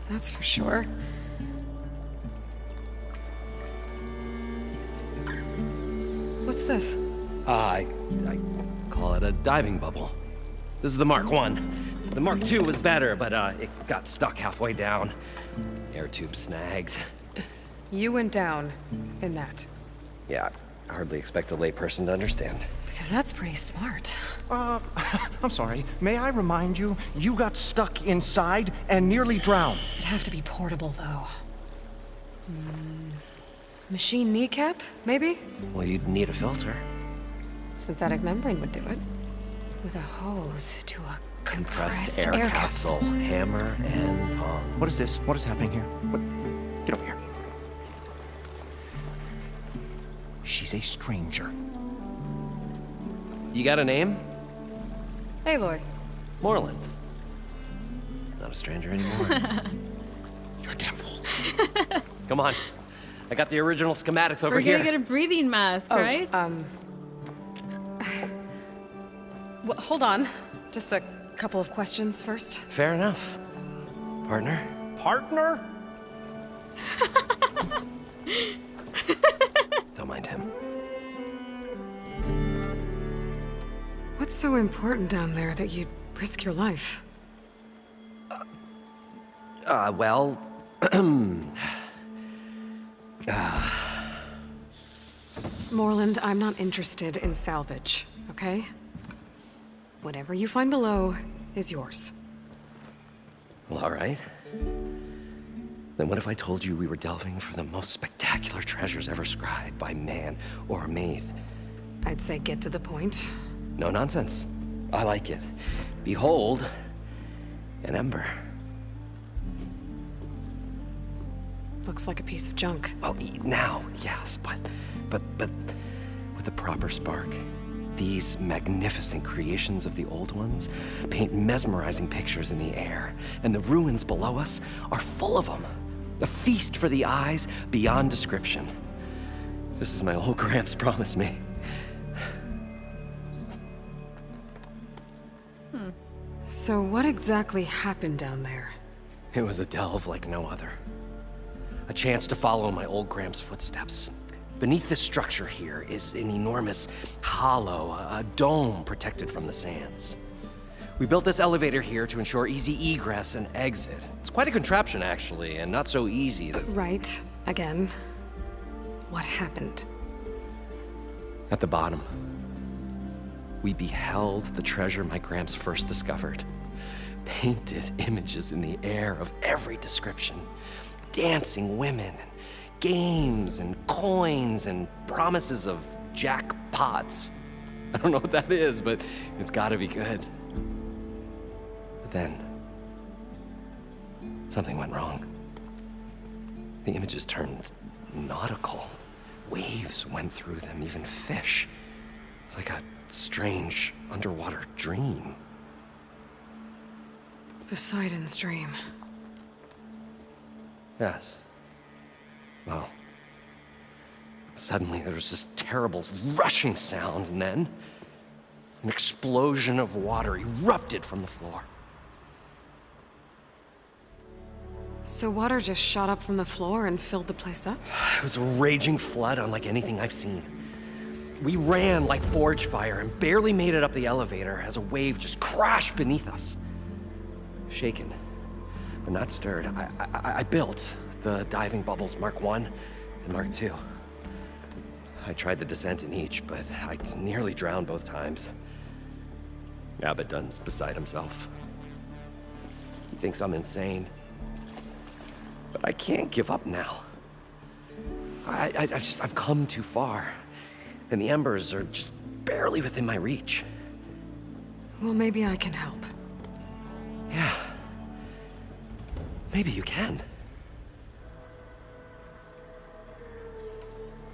That's for sure. What's this? I call it a diving bubble. This is the Mark 1. The Mark 2 was better, but it got stuck halfway down. Air tube snagged. You went down in that. Yeah, I hardly expect a layperson to understand. Because that's pretty smart. I'm sorry. May I remind you, you got stuck inside and nearly drowned. It'd have to be portable, though. Machine kneecap, maybe? Well, you'd need a filter. Synthetic membrane would do it. With a hose to a Compressed air capsule. Hammer and tongs. What is this? What is happening here? What? Get over here. She's a stranger. You got a name? Aloy. Moreland. Not a stranger anymore. You're a damn fool. Come on. I got the original schematics over We're here. gonna get a breathing mask, right? Well, hold on. Just a couple of questions first. Fair enough. Partner? Partner? Don't mind him. What's so important down there that you'd risk your life? Well... Moreland, I'm not interested in salvage, okay? Whatever you find below is yours. Well, all right. Then what if I told you we were delving for the most spectacular treasures ever scribed by man or maid? I'd say get to the point. No nonsense. I like it. Behold, an ember. Looks like a piece of junk. Well, now, yes, but with a proper spark. These magnificent creations of the old ones paint mesmerizing pictures in the air, and the ruins below us are full of them. A feast for the eyes beyond description. Just as my old Gramps promised me. So what exactly happened down there? It was a delve like no other. A chance to follow my old Gramps' footsteps. Beneath this structure here is an enormous hollow, a dome protected from the sands. We built this elevator here to ensure easy egress and exit. It's quite a contraption, actually, and not so easy to... Right. Again. What happened? At the bottom, we beheld the treasure my Gramps first discovered. Painted images in the air of every description. Dancing women, games and coins and promises of jackpots. I don't know what that is, but it's gotta be good. But then, something went wrong. The images turned nautical. Waves went through them, even fish. Like a strange underwater dream. Poseidon's dream. Yes. Well, suddenly there was this terrible rushing sound, and then an explosion of water erupted from the floor. So water just shot up from the floor and filled the place up? It was a raging flood unlike anything I've seen. We ran like forge fire and barely made it up the elevator as a wave just crashed beneath us. Shaken, but not stirred, I built the diving bubbles Mark I and Mark II. I tried the descent in each, but I nearly drowned both times. Abaddon's beside himself. He thinks I'm insane. But I can't give up now. I've come too far. And the embers are just barely within my reach. Well, maybe I can help. Yeah. Maybe you can.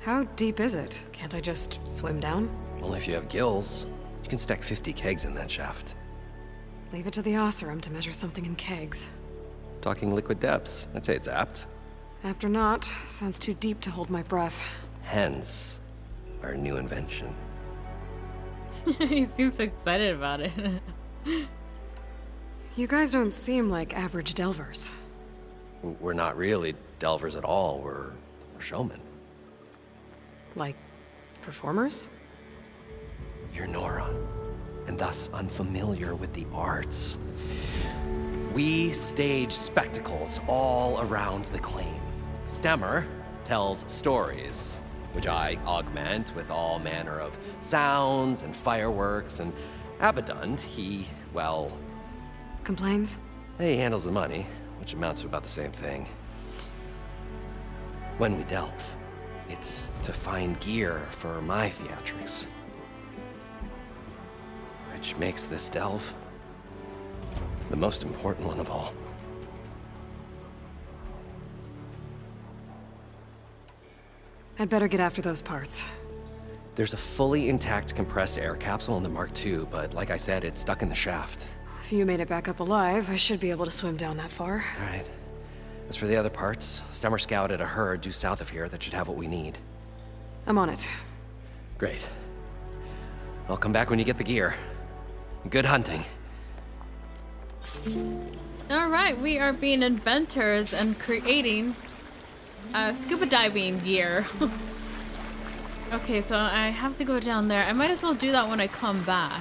How deep is it? Can't I just swim down? Only if you have gills. You can stack 50 kegs in that shaft. Leave it to the Oseram to measure something in kegs. Talking liquid depths. I'd say it's apt. Apt or not, sounds too deep to hold my breath. Hence, our new invention. He seems excited about it. You guys don't seem like average delvers. We're not really delvers at all. We're showmen. Like, performers? You're Nora, and thus unfamiliar with the arts. We stage spectacles all around the claim. Stemmer tells stories, which I augment with all manner of sounds and fireworks, and Abaddon, he, well... Complains? He handles the money, which amounts to about the same thing. When we delve, it's to find gear for my theatrics. Which makes this delve the most important one of all. I'd better get after those parts. There's a fully intact compressed air capsule in the Mark II, but like I said, it's stuck in the shaft. If you made it back up alive, I should be able to swim down that far. All right. As for the other parts, Stemmer scouted a herd due south of here that should have what we need. I'm on it. Great. I'll come back when you get the gear. Good hunting. Alright, we are being inventors and creating scuba diving gear. Okay, so I have to go down there. I might as well do that when I come back.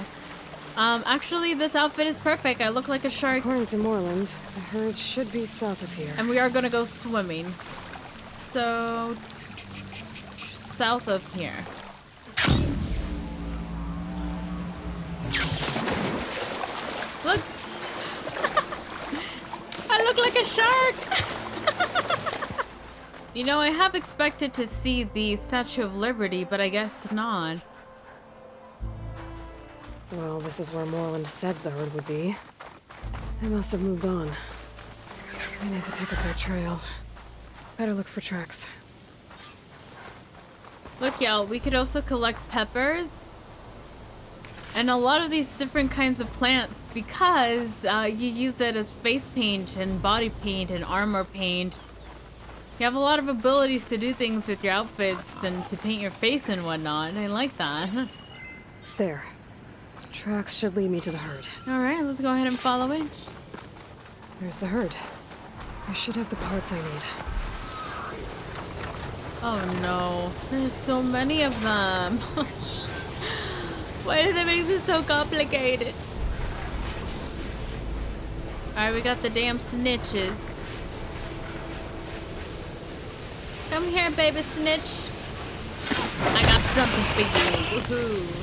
Actually, this outfit is perfect. I look like a shark. According to Moreland, the herd should be south of here. And we are gonna go swimming. So, south of here. Look! I look like a shark! You know, I have expected to see the Statue of Liberty, but I guess not. Well, this is where Moreland said the herd would be. They must have moved on. I need to pick up their trail. Better look for tracks. Look, y'all, we could also collect peppers. And a lot of these different kinds of plants because you use it as face paint and body paint and armor paint. You have a lot of abilities to do things with your outfits and to paint your face and whatnot. I like that. There. Tracks should lead me to the herd. Alright, let's go ahead and follow it. There's the herd. I should have the parts I need. Oh no, there's so many of them. Why do they make this so complicated? Alright, we got the damn snitches. Come here, baby snitch. I got something for you. Woohoo.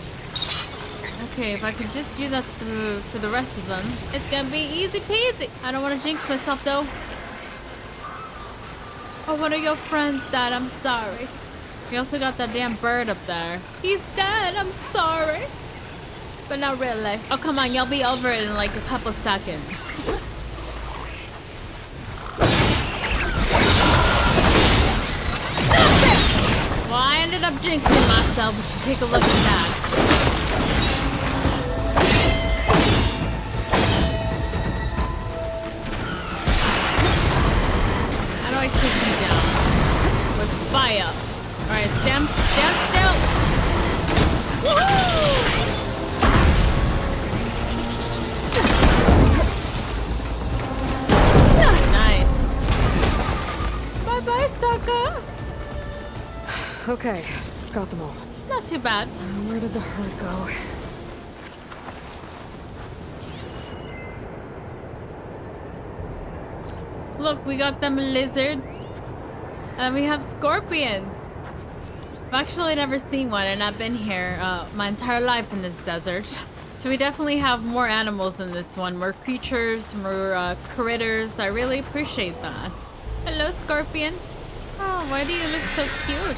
Okay, if I could just do that for the rest of them, it's gonna be easy peasy. I don't want to jinx myself though. Oh, one of your friends died. I'm sorry. We also got that damn bird up there. He's dead. I'm sorry. But not really. Oh, come on. You'll be over it in like a couple seconds. Why ended up jinxing myself. We should take a look at that. How do I take you down? With fire. Alright, stand still. Woohoo! Nice. Bye-bye, sucker. Okay, got them all. Not too bad. Where did the herd go? Look, we got them lizards. And we have scorpions. I've actually never seen one, and I've been here my entire life in this desert. So we definitely have more animals in this one. More creatures, more critters. I really appreciate that. Hello, scorpion. Oh, why do you look so cute?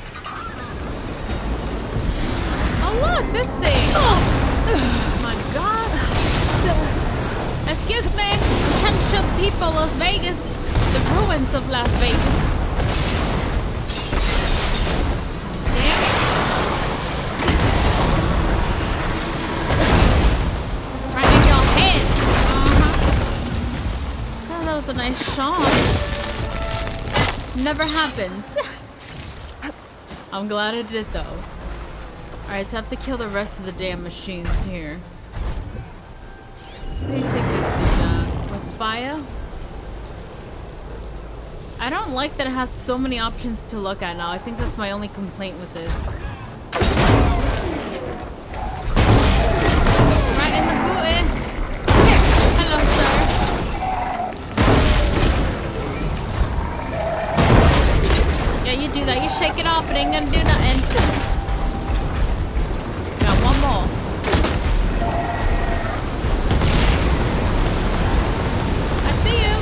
Oh, look, this thing. Oh, my God. Excuse me. I'm trying to show people Las Vegas. The ruins of Las Vegas. Damn it. Right in your head. Oh, that was a nice shot. Never happens. I'm glad it did though. Alright, so I have to kill the rest of the damn machines here. Let me take this thing down. With fire? I don't like that it has so many options to look at now. I think that's my only complaint with this. Right in the booty. Hello, sir. Yeah, you do that. You shake it off. It ain't gonna do nothing. Got one more. I see you.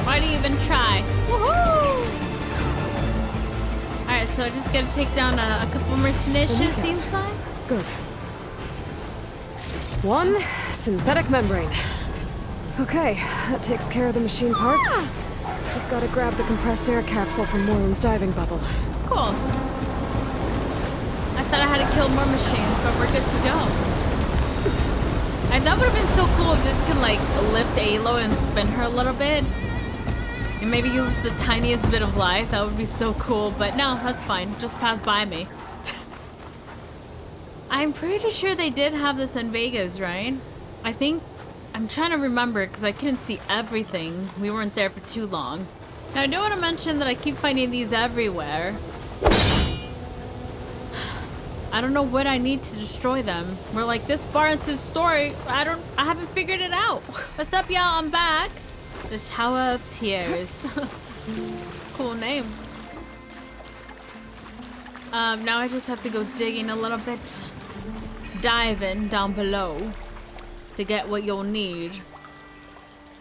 Why do you even try? Woohoo! Alright, so I just gotta take down a couple more snitches inside. Good. One synthetic membrane. Okay, that takes care of the machine parts. Just gotta grab the compressed air capsule from Moreland's diving bubble. Cool. I thought I had to kill more machines, but we're good to go. And that would have been so cool if this could like lift Alo and spin her a little bit. And maybe use the tiniest bit of life. That would be so cool, but no, that's fine. Just pass by me. I'm pretty sure they did have this in Vegas, right? I think, I'm trying to remember because I couldn't see everything. We weren't there for too long. Now I do want to mention that I keep finding these everywhere. I don't know what I need to destroy them. We're like this far into the story. I haven't figured it out. What's up, y'all? I'm back. The Tower of Tears. Cool name. Now I just have to go digging a little bit. Diving down below to get what you'll need.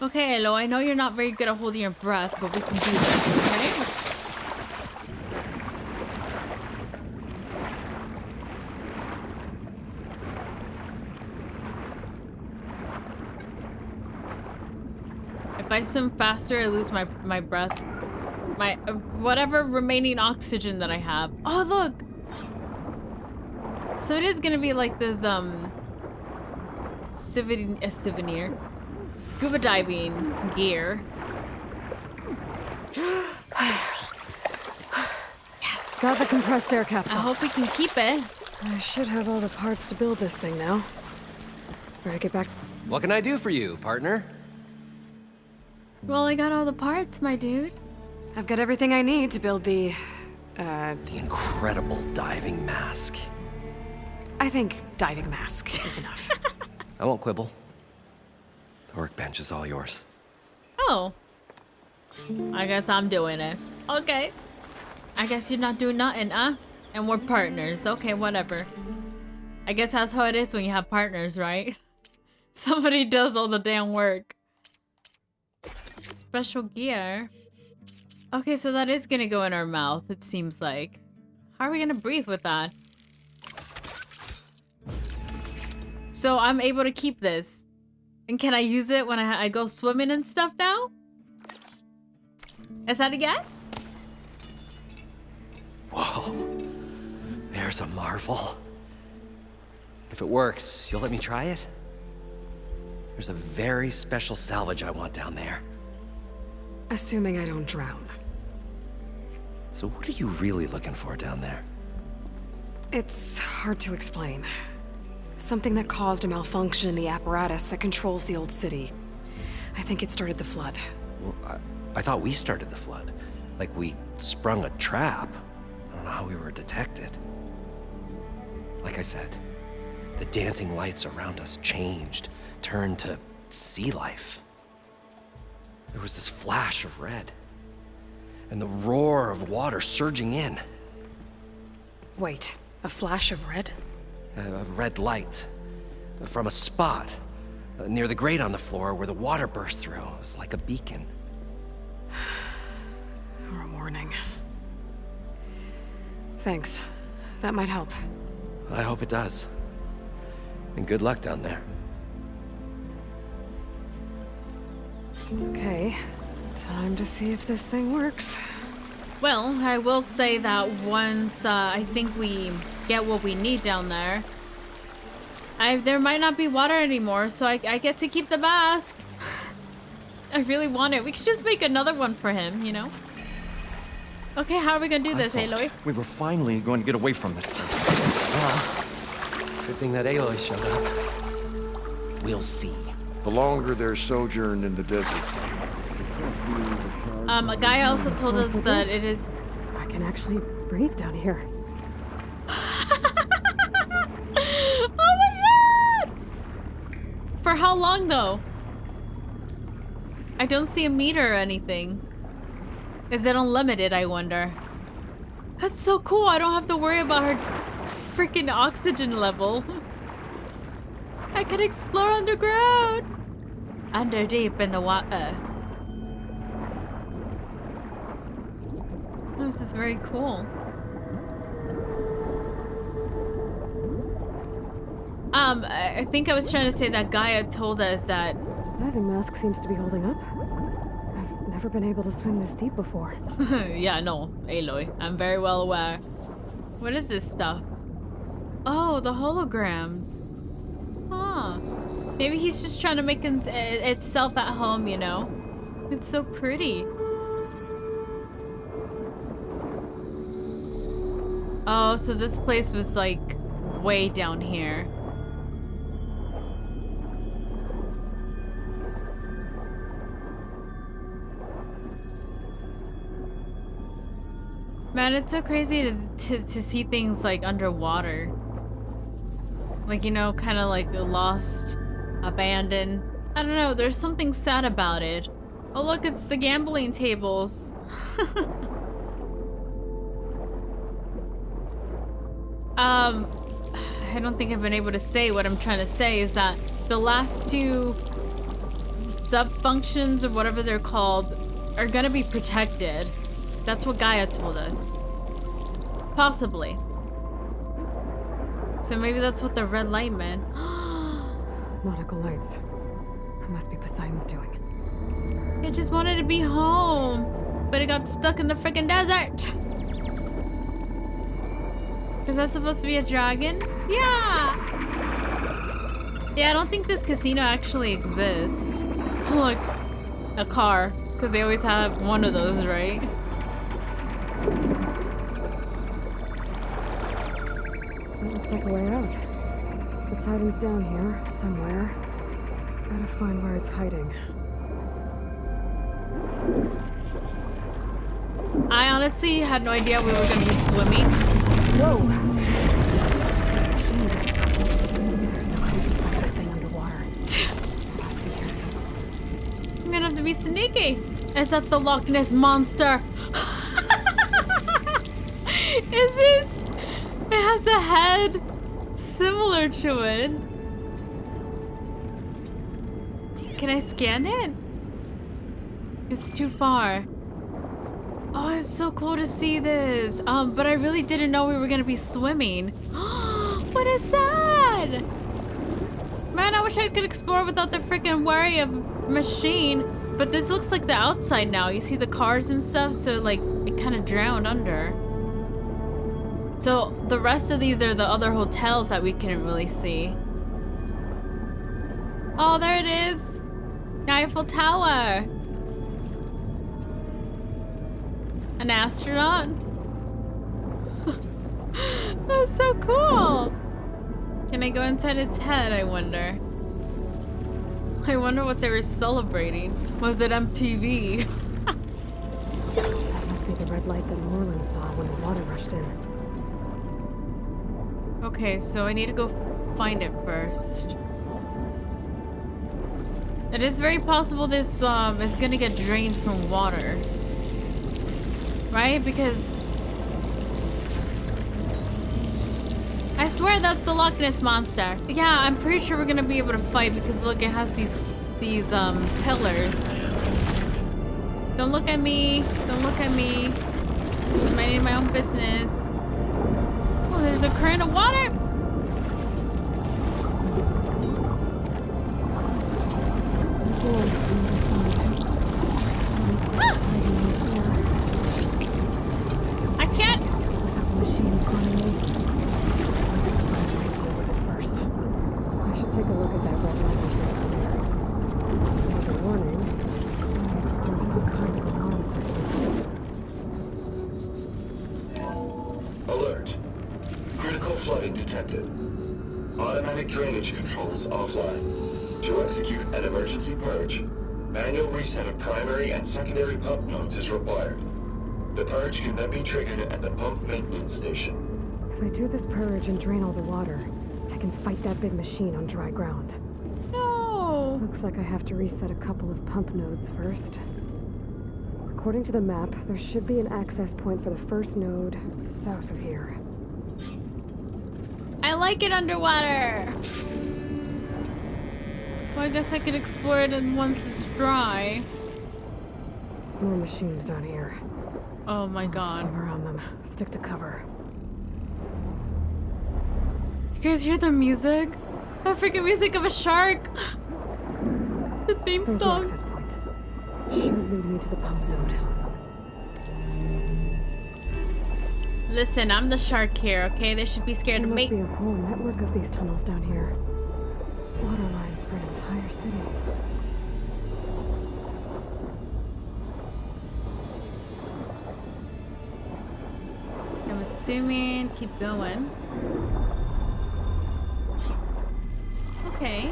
Okay, Alo, I know you're not very good at holding your breath, but we can do this, okay? If I swim faster, I lose my breath. My whatever remaining oxygen that I have. Oh, look! So it is gonna be like this, souvenir. Scuba diving gear. Yes! Got the compressed air capsule. I hope we can keep it. I should have all the parts to build this thing now. Better get back. What can I do for you, partner? Well, I got all the parts, my dude. I've got everything I need to build the incredible diving mask. I think diving mask is enough. I won't quibble. The workbench is all yours. Oh. I guess I'm doing it. Okay. I guess you're not doing nothing, huh? And we're partners. Okay, whatever. I guess that's how it is when you have partners, right? Somebody does all the damn work. special gear. Okay, so that is gonna go in our mouth, it seems like. How are we gonna breathe with that? So I'm able to keep this. And can I use it when I go swimming and stuff now? Is that a guess? Whoa. There's a marvel. If it works, you'll let me try it? There's a very special salvage I want down there. Assuming I don't drown. So what are you really looking for down there? It's hard to explain. Something that caused a malfunction in the apparatus that controls the old city. I think it started the flood. Well, I thought we started the flood. Like we sprung a trap. I don't know how we were detected. Like I said, the dancing lights around us changed, turned to sea life. There was this flash of red, and the roar of water surging in. Wait, a flash of red? A red light from a spot near the grate on the floor where the water burst through. It was like a beacon. Or a warning. Thanks. That might help. I hope it does. And good luck down there. Okay, time to see if this thing works. Well, I will say that once I think we get what we need down there, there might not be water anymore, so I get to keep the mask. I really want it. We could just make another one for him, you know? Okay, how are we gonna do this, Aloy? We were finally going to get away from this place. Well, good thing that Aloy showed up. We'll see. The longer their sojourn in the desert. A guy also told us that it is... I can actually breathe down here. Oh my god! For how long though? I don't see a meter or anything. Is it unlimited, I wonder? That's so cool. I don't have to worry about her freaking oxygen level. I can explore underground. Under deep in the water. Oh, this is very cool. I think I was trying to say that Gaia told us that... Diving mask seems to be holding up. I've never been able to swim this deep before. Yeah, no, Aloy. I'm very well aware. What is this stuff? Oh, the holograms. Huh. Maybe he's just trying to make itself at home, you know? It's so pretty. Oh, so this place was like way down here. Man, it's so crazy to see things like underwater. Like, you know, kind of like lost, abandoned. I don't know, there's something sad about it. Oh look, it's the gambling tables. I don't think I've been able to say what I'm trying to say is that the last two sub-functions or whatever they're called are gonna be protected. That's what Gaia told us. Possibly. So maybe that's what the red light meant. Nautical lights. That must be Poseidon's doing. It just wanted to be home, but it got stuck in the freaking desert. Is that supposed to be a dragon? Yeah! Yeah, I don't think this casino actually exists. Look, a car, because they always have one of those, right? That looks like a way out. Poseidon's down here, somewhere. Gotta find where it's hiding. I honestly had no idea we were gonna be swimming. Whoa! There's no way to find that thing underwater. I'm gonna have to be sneaky. Is that the Loch Ness monster? Is it? It has a head similar to it. Can I scan it? It's too far. Oh, it's so cool to see this. But I really didn't know we were gonna be swimming. What is that? Man, I wish I could explore without the freaking worry of machine. But this looks like the outside now. You see the cars and stuff, so like it kind of drowned under. So the rest of these are the other hotels that we couldn't really see. Oh, there it is. The Eiffel Tower. An astronaut. That's so cool. Can I go inside its head, I wonder? I wonder what they were celebrating. Was it MTV? That must be the red light that Moreland saw when the water rushed in. Okay, so I need to go find it first. It is very possible this is gonna get drained from water. Right? Because I swear that's the Loch Ness Monster. Yeah, I'm pretty sure we're gonna be able to fight because look, it has these pillars. Don't look at me. Don't look at me. Just minding my own business. Oh, there's a current of water. Ah! I can't. First, I should take a look at that red light. There's a warning. It's part of some kind of alarm system. Alert. Critical flooding detected. Automatic drainage controls offline. To execute an emergency purge, manual reset of primary and secondary pump nodes is required. The purge can then be triggered at the pump maintenance station. If I do this purge and drain all the water, I can fight that big machine on dry ground. No. Looks like I have to reset a couple of pump nodes first. According to the map, there should be an access point for the first node south of here. I like it underwater. Well, I guess I could explore it and once it's dry. More machines down here. Oh my god. Swim around them. Stick to cover. You guys hear the music? The freaking music of a shark. The theme There's song. the access point. Should lead me to the pump node. Listen, I'm the shark here, okay? They should be scared of There me. must be a whole network of these tunnels down here. Water lines for an entire city. I'm assuming keep going. Okay.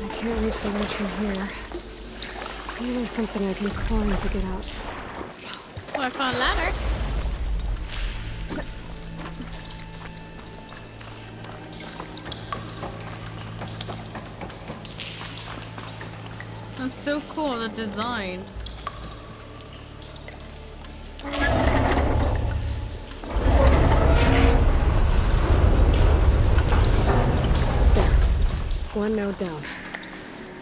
I can't reach the ledge from here. Maybe there's something I can climb to get out. Oh, I found a ladder. That's so cool, the design. There. One node down.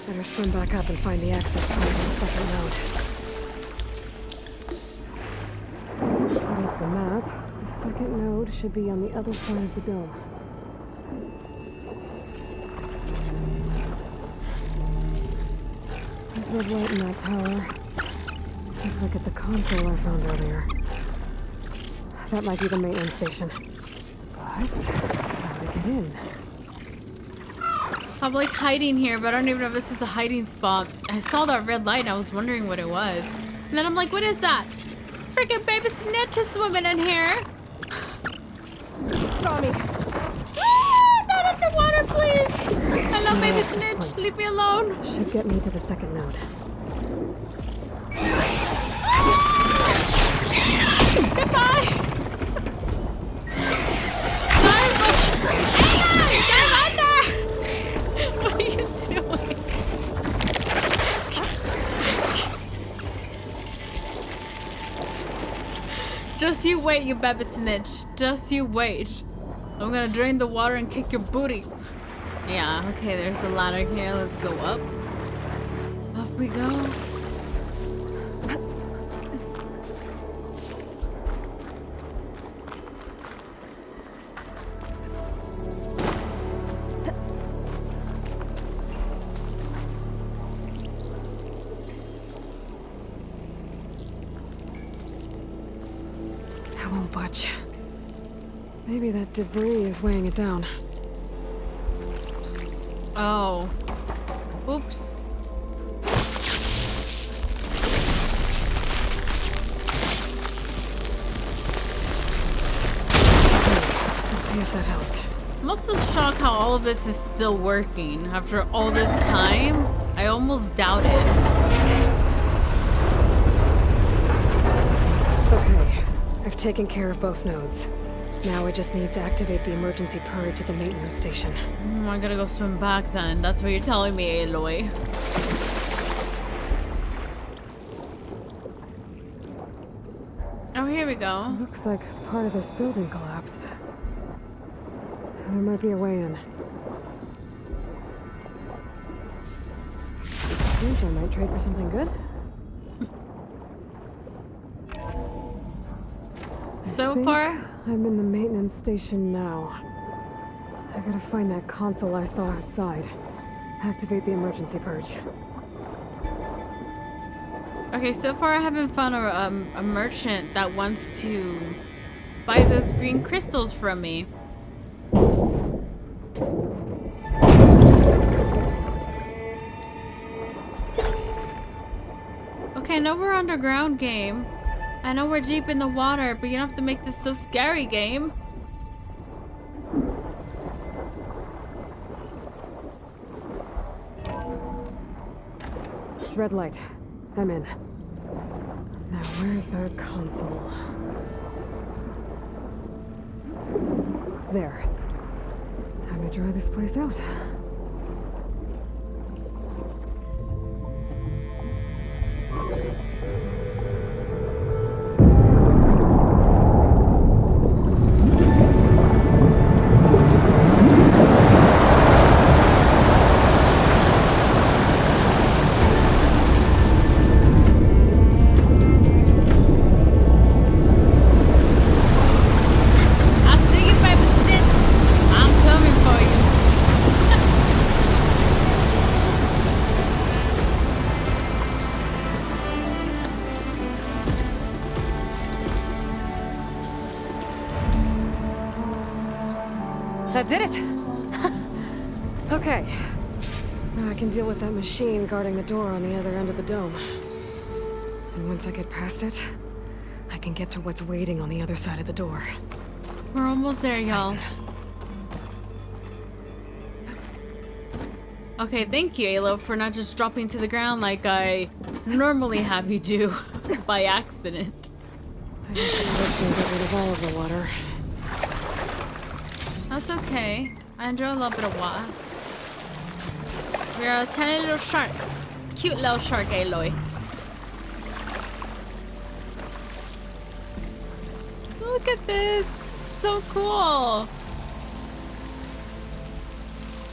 Better swim back up and find the access point on the second node. According to the map, the second node should be on the other side of the dome. There's red light in that tower. Let's look at the console I found earlier. That might be the maintenance station. But how to get in? I'm like hiding here, but I don't even know if this is a hiding spot. I saw that red light and I was wondering what it was. And then I'm like, what is that? Freaking baby snitch is swimming in here. Got me. Not underwater, please. Hello, baby snitch. Leave me alone. Should get me to the second node. Goodbye. Dive under. What are you doing? Just you wait, you baby snitch. Just you wait. I'm gonna drain the water and kick your booty. Yeah, okay, there's a ladder here. Let's go up. Up we go. I won't budge. Maybe that debris is weighing it down. Oh. Oops. Let's see if that helped. I'm also shocked how all of this is still working. After all this time, I almost doubt it. Okay, I've taken care of both nodes. Now I just need to activate the emergency purge at the maintenance station. I gotta go swim back then. That's what you're telling me, Aloy. Oh, here we go. Looks like part of this building collapsed. There might be a way in. Think I might trade for something good? So far, I'm in the maintenance station now. I gotta find that console I saw outside. Activate the emergency purge. okay, so far I haven't found a merchant that wants to buy those green crystals from me. Okay, I know we're underground, game. I know we're deep in the water, but you don't have to make this so scary, game. Red light. I'm in. Now, where's that console? There. Time to dry this place out. That did it! Okay. Now I can deal with that machine guarding the door on the other end of the dome. And once I get past it, I can get to what's waiting on the other side of the door. We're almost there, y'all. Okay, thank you, Alo, for not just dropping to the ground like I normally have you do by accident. I just wish I get rid of all of the water. That's okay. I enjoy a little bit of water. We're a tiny little shark. Cute little shark, Aloy. Look at this. So cool.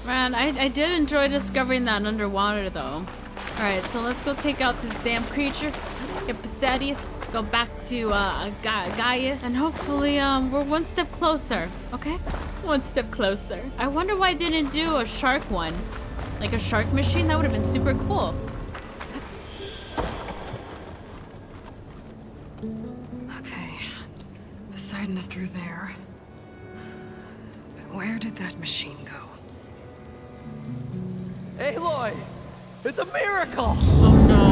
Man, I did enjoy discovering that underwater, though. Alright, so let's go take out this damn creature. Get Posadius. Go back to Gaia. And hopefully, we're one step closer. Okay? One step closer. I wonder why I didn't do a shark one. Like a shark machine? That would have been super cool. Okay. Poseidon is through there. But where did that machine go? Aloy! It's a miracle! Oh no.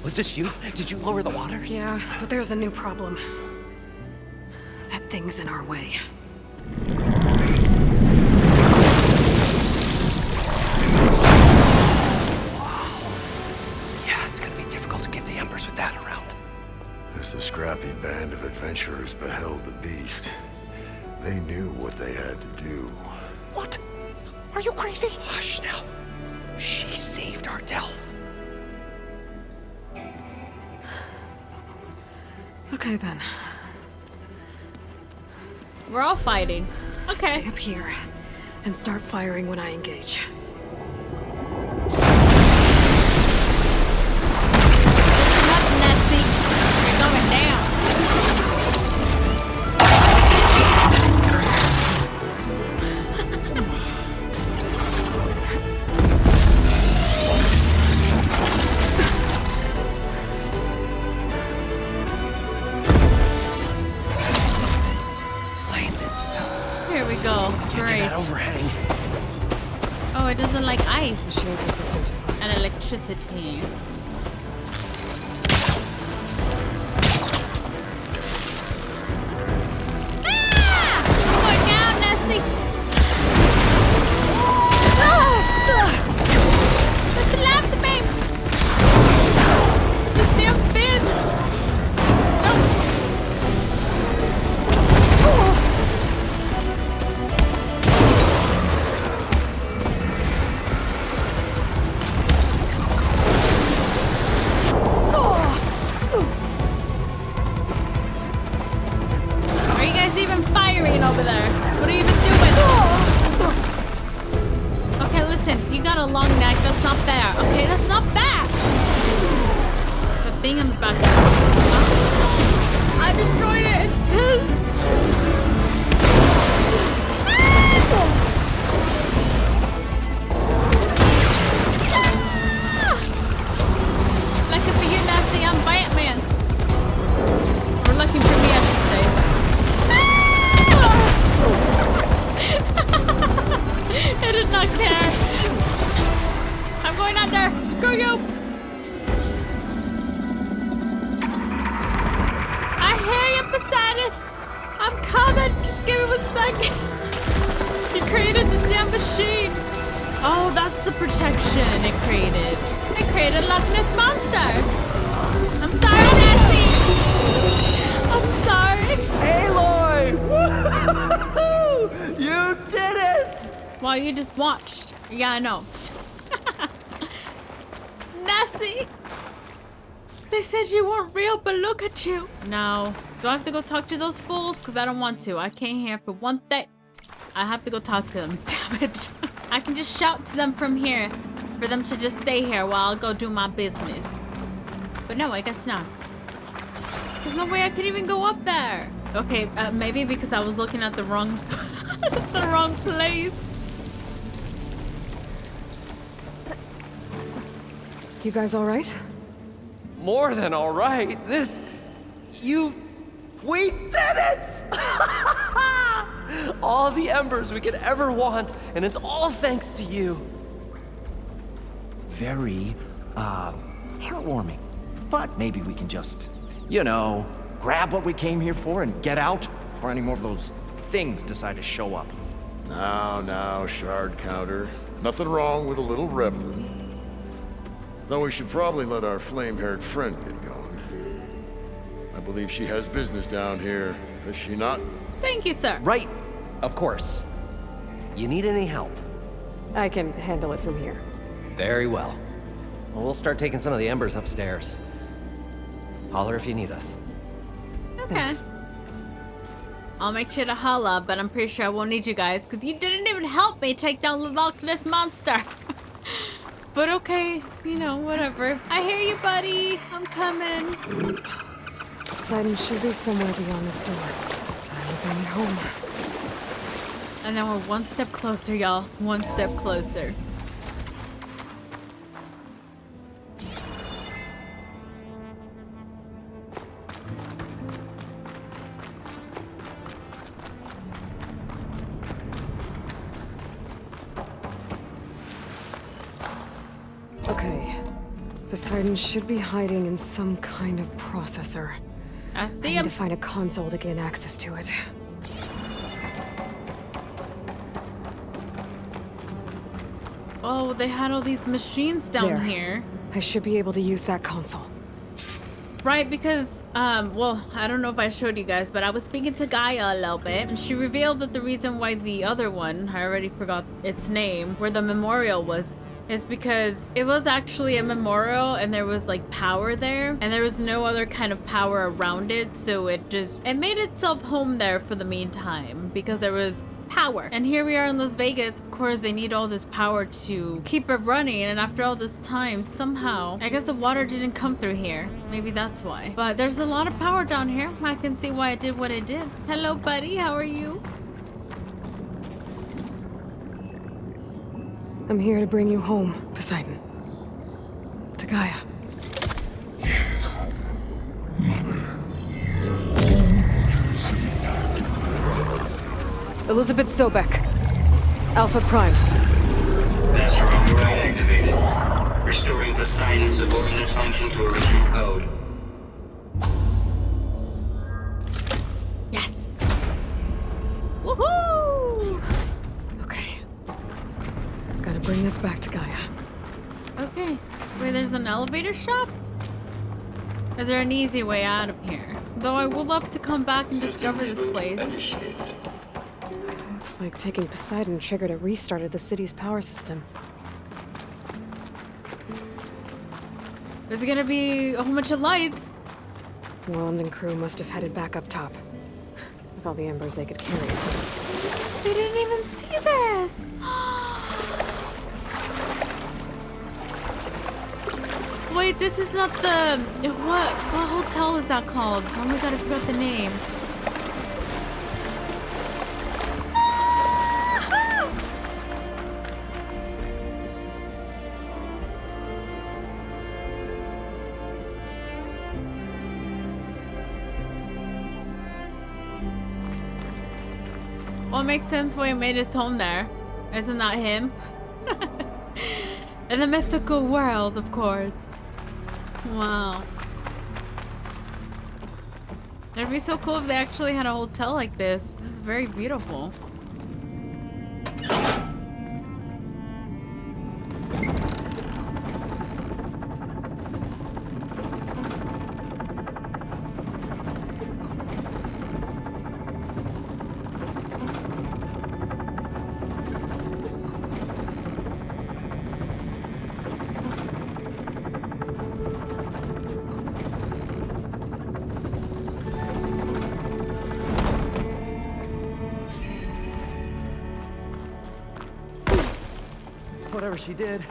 Was this you? Did you lower the waters? Yeah, but there's a new problem. That thing's in our way. Yeah, it's gonna be difficult to get the embers with that around. As the scrappy band of adventurers beheld the beast, they knew what they had to do. What? Are you crazy? Hush now. She saved our Delph. Okay then. We're all fighting. Okay. Stay up here and start firing when I engage. Listen up, Nessie. You're going down. Here we go. Great. Overhang. Oh, it doesn't like ice Shield resistant. and electricity. Ah! Going down, Nessie. Listen left, babe. This damn fins. Are you guys even firing over there? What are you even doing? Okay, listen, you got a long neck. That's not fair. Okay, that's not fair. The thing in the back. I destroyed it. It's pissed. Lucky for you, Nasty, I'm Batman. Or lucky for me, I should say. It did not care. I'm going under. Screw you. I hear you, Poseidon. I'm coming. Just give me 1 second. You created this damn machine. Oh, that's the protection it created. It created a Loch Ness Monster. I'm sorry, Nessie. I'm sorry. Aloy! Woo-hoo-hoo! You did it! Well, you just watched. Yeah, I know. Nessie! They said you weren't real, but look at you. No. Do I have to go talk to those fools? Because I don't want to. I came here for one thing. I have to go talk to them. Damn it. I can just shout to them from here for them to just stay here while I'll go do my business. But no, I guess not. There's no way I could even go up there. Okay, maybe because I was looking at the wrong, the wrong place. You guys all right? More than all right. We did it! All the embers we could ever want, and it's all thanks to you. Very, heartwarming. But maybe we can just, grab what we came here for and get out before any more of those things decide to show up. Now, shard counter. Nothing wrong with a little reveling. Though we should probably let our flame-haired friend get going. I believe she has business down here, does she not? Thank you, sir. Right, of course. You need any help? I can handle it from here. Very well. Well, we'll start taking some of the embers upstairs. Holler if you need us. Okay. Thanks. I'll make sure to holla, but I'm pretty sure I won't need you guys because you didn't even help me take down the Loch Ness Monster. But okay, whatever. I hear you, buddy. I'm coming. Poseidon should be somewhere beyond this door. Time to bring it home. And then we're one step closer, y'all. One step closer. Okay. Poseidon should be hiding in some kind of processor. I I see need him. to find a console to gain access to it. Oh, they had all these machines down There. here. I should be able to use that console. Right, because, well, I don't know if I showed you guys, but I was speaking to Gaia a little bit, and she revealed that the reason why the other one, I already forgot its name, where the memorial was is because it was actually a memorial and there was like power there and there was no other kind of power around it, so it made itself home there for the meantime because there was power. And here we are in Las Vegas. Of course, they need all this power to keep it running, and after all this time, somehow, I guess the water didn't come through here. Maybe that's why. But there's a lot of power down here. I can see why it did what it did. Hello, buddy. How are you? I'm here to bring you home, Poseidon. To Gaia. Elizabeth Sobek. Alpha Prime. Master override activated. Restoring Poseidon's subordinate function to original code. Yes! Woohoo! Okay. Gotta bring this back to Gaia. Okay. Wait, there's an elevator shop? Is there an easy way out of here? Though I would love to come back and discover this place. Looks like taking Poseidon triggered a restart of the city's power system. There's gonna be a whole bunch of lights. Moreland and crew must have headed back up top. With all the embers they could carry. They didn't even see this! Wait, this is not the... What hotel is that called? Oh my god, I forgot the name. Well, it makes sense why he made his home there. Isn't that him? In a mythical world, of course. Wow. It'd be so cool if they actually had a hotel like this. This is very beautiful. Whatever she did.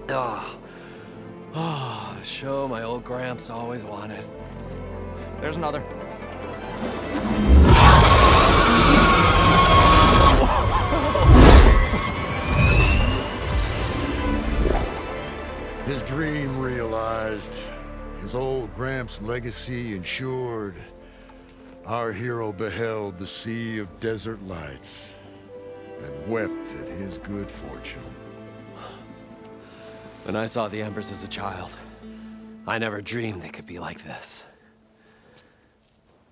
The show my old Gramps always wanted. There's another. His dream realized. His old Gramps' legacy ensured. Our hero beheld the sea of desert lights and wept at his good fortune. When I saw the embers as a child, I never dreamed they could be like this.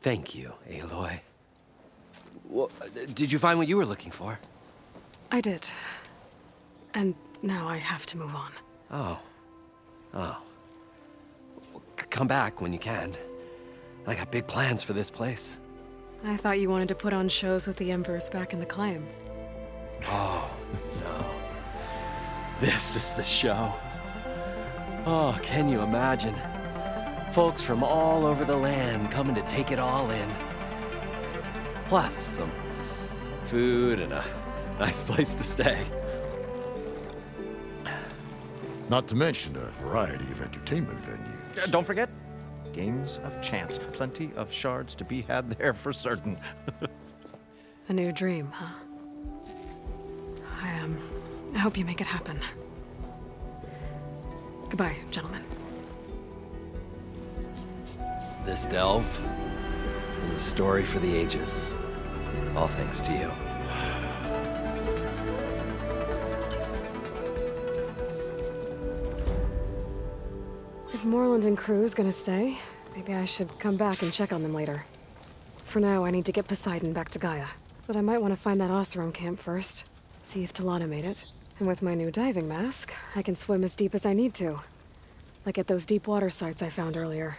Thank you, Aloy. Well, did you find what you were looking for? I did. And now I have to move on. Oh. Well, come back when you can. I got big plans for this place. I thought you wanted to put on shows with the Embers back in the claim. Oh, no. This is the show. Oh, can you imagine? Folks from all over the land coming to take it all in. Plus some food and a nice place to stay. Not to mention a variety of entertainment venues. Don't forget, games of chance. Plenty of shards to be had there for certain. A new dream, huh? I hope you make it happen. Goodbye, gentlemen. This delve is a story for the ages. All thanks to you. If Moreland and crew's gonna stay, maybe I should come back and check on them later. For now, I need to get Poseidon back to Gaia. But I might want to find that Oseram camp first. See if Talana made it. And with my new diving mask, I can swim as deep as I need to. Like at those deep water sites I found earlier.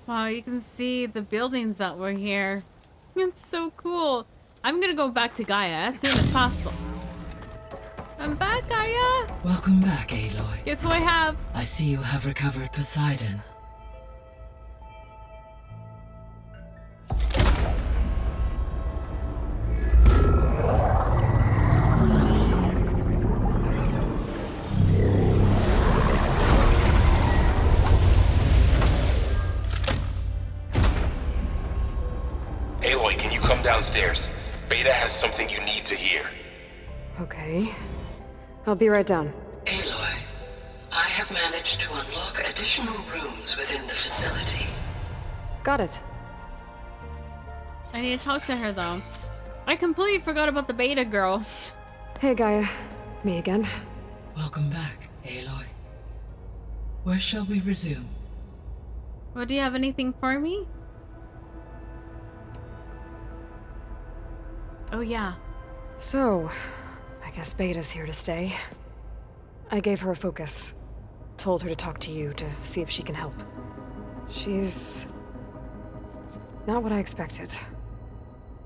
Wow, you can see the buildings that were here. It's so cool. I'm gonna go back to Gaia as soon as possible. I'm back, Gaia! Welcome back, Aloy. Guess who I have? I see you have recovered Poseidon. Aloy, can you come downstairs? Beta has something you need to hear. Okay. I'll be right down. Aloy, I have managed to unlock additional rooms within the facility. Got it. I need to talk to her, though. I completely forgot about the beta girl. Hey, Gaia. Me again. Welcome back, Aloy. Where shall we resume? Well, do you have anything for me? Oh, yeah. So, I guess Beta's here to stay. I gave her a focus. Told her to talk to you to see if she can help. She's not what I expected.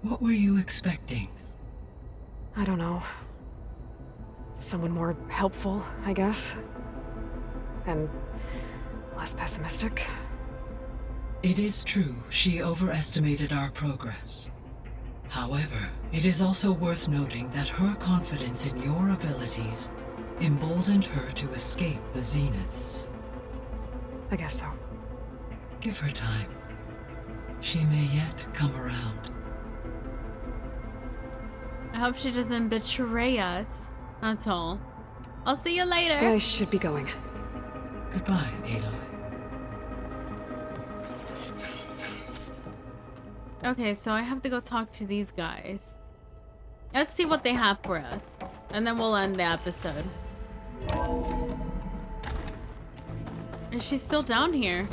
What were you expecting? I don't know. Someone more helpful, I guess. And less pessimistic. It is true, she overestimated our progress. However, it is also worth noting that her confidence in your abilities emboldened her to escape the Zeniths. I guess so. Give her time. She may yet come around. I hope she doesn't betray us. That's all. I'll see you later. I should be going. Goodbye, Aloy. Okay, so I have to go talk to these guys. Let's see what they have for us. And then we'll end the episode. Is she still down here?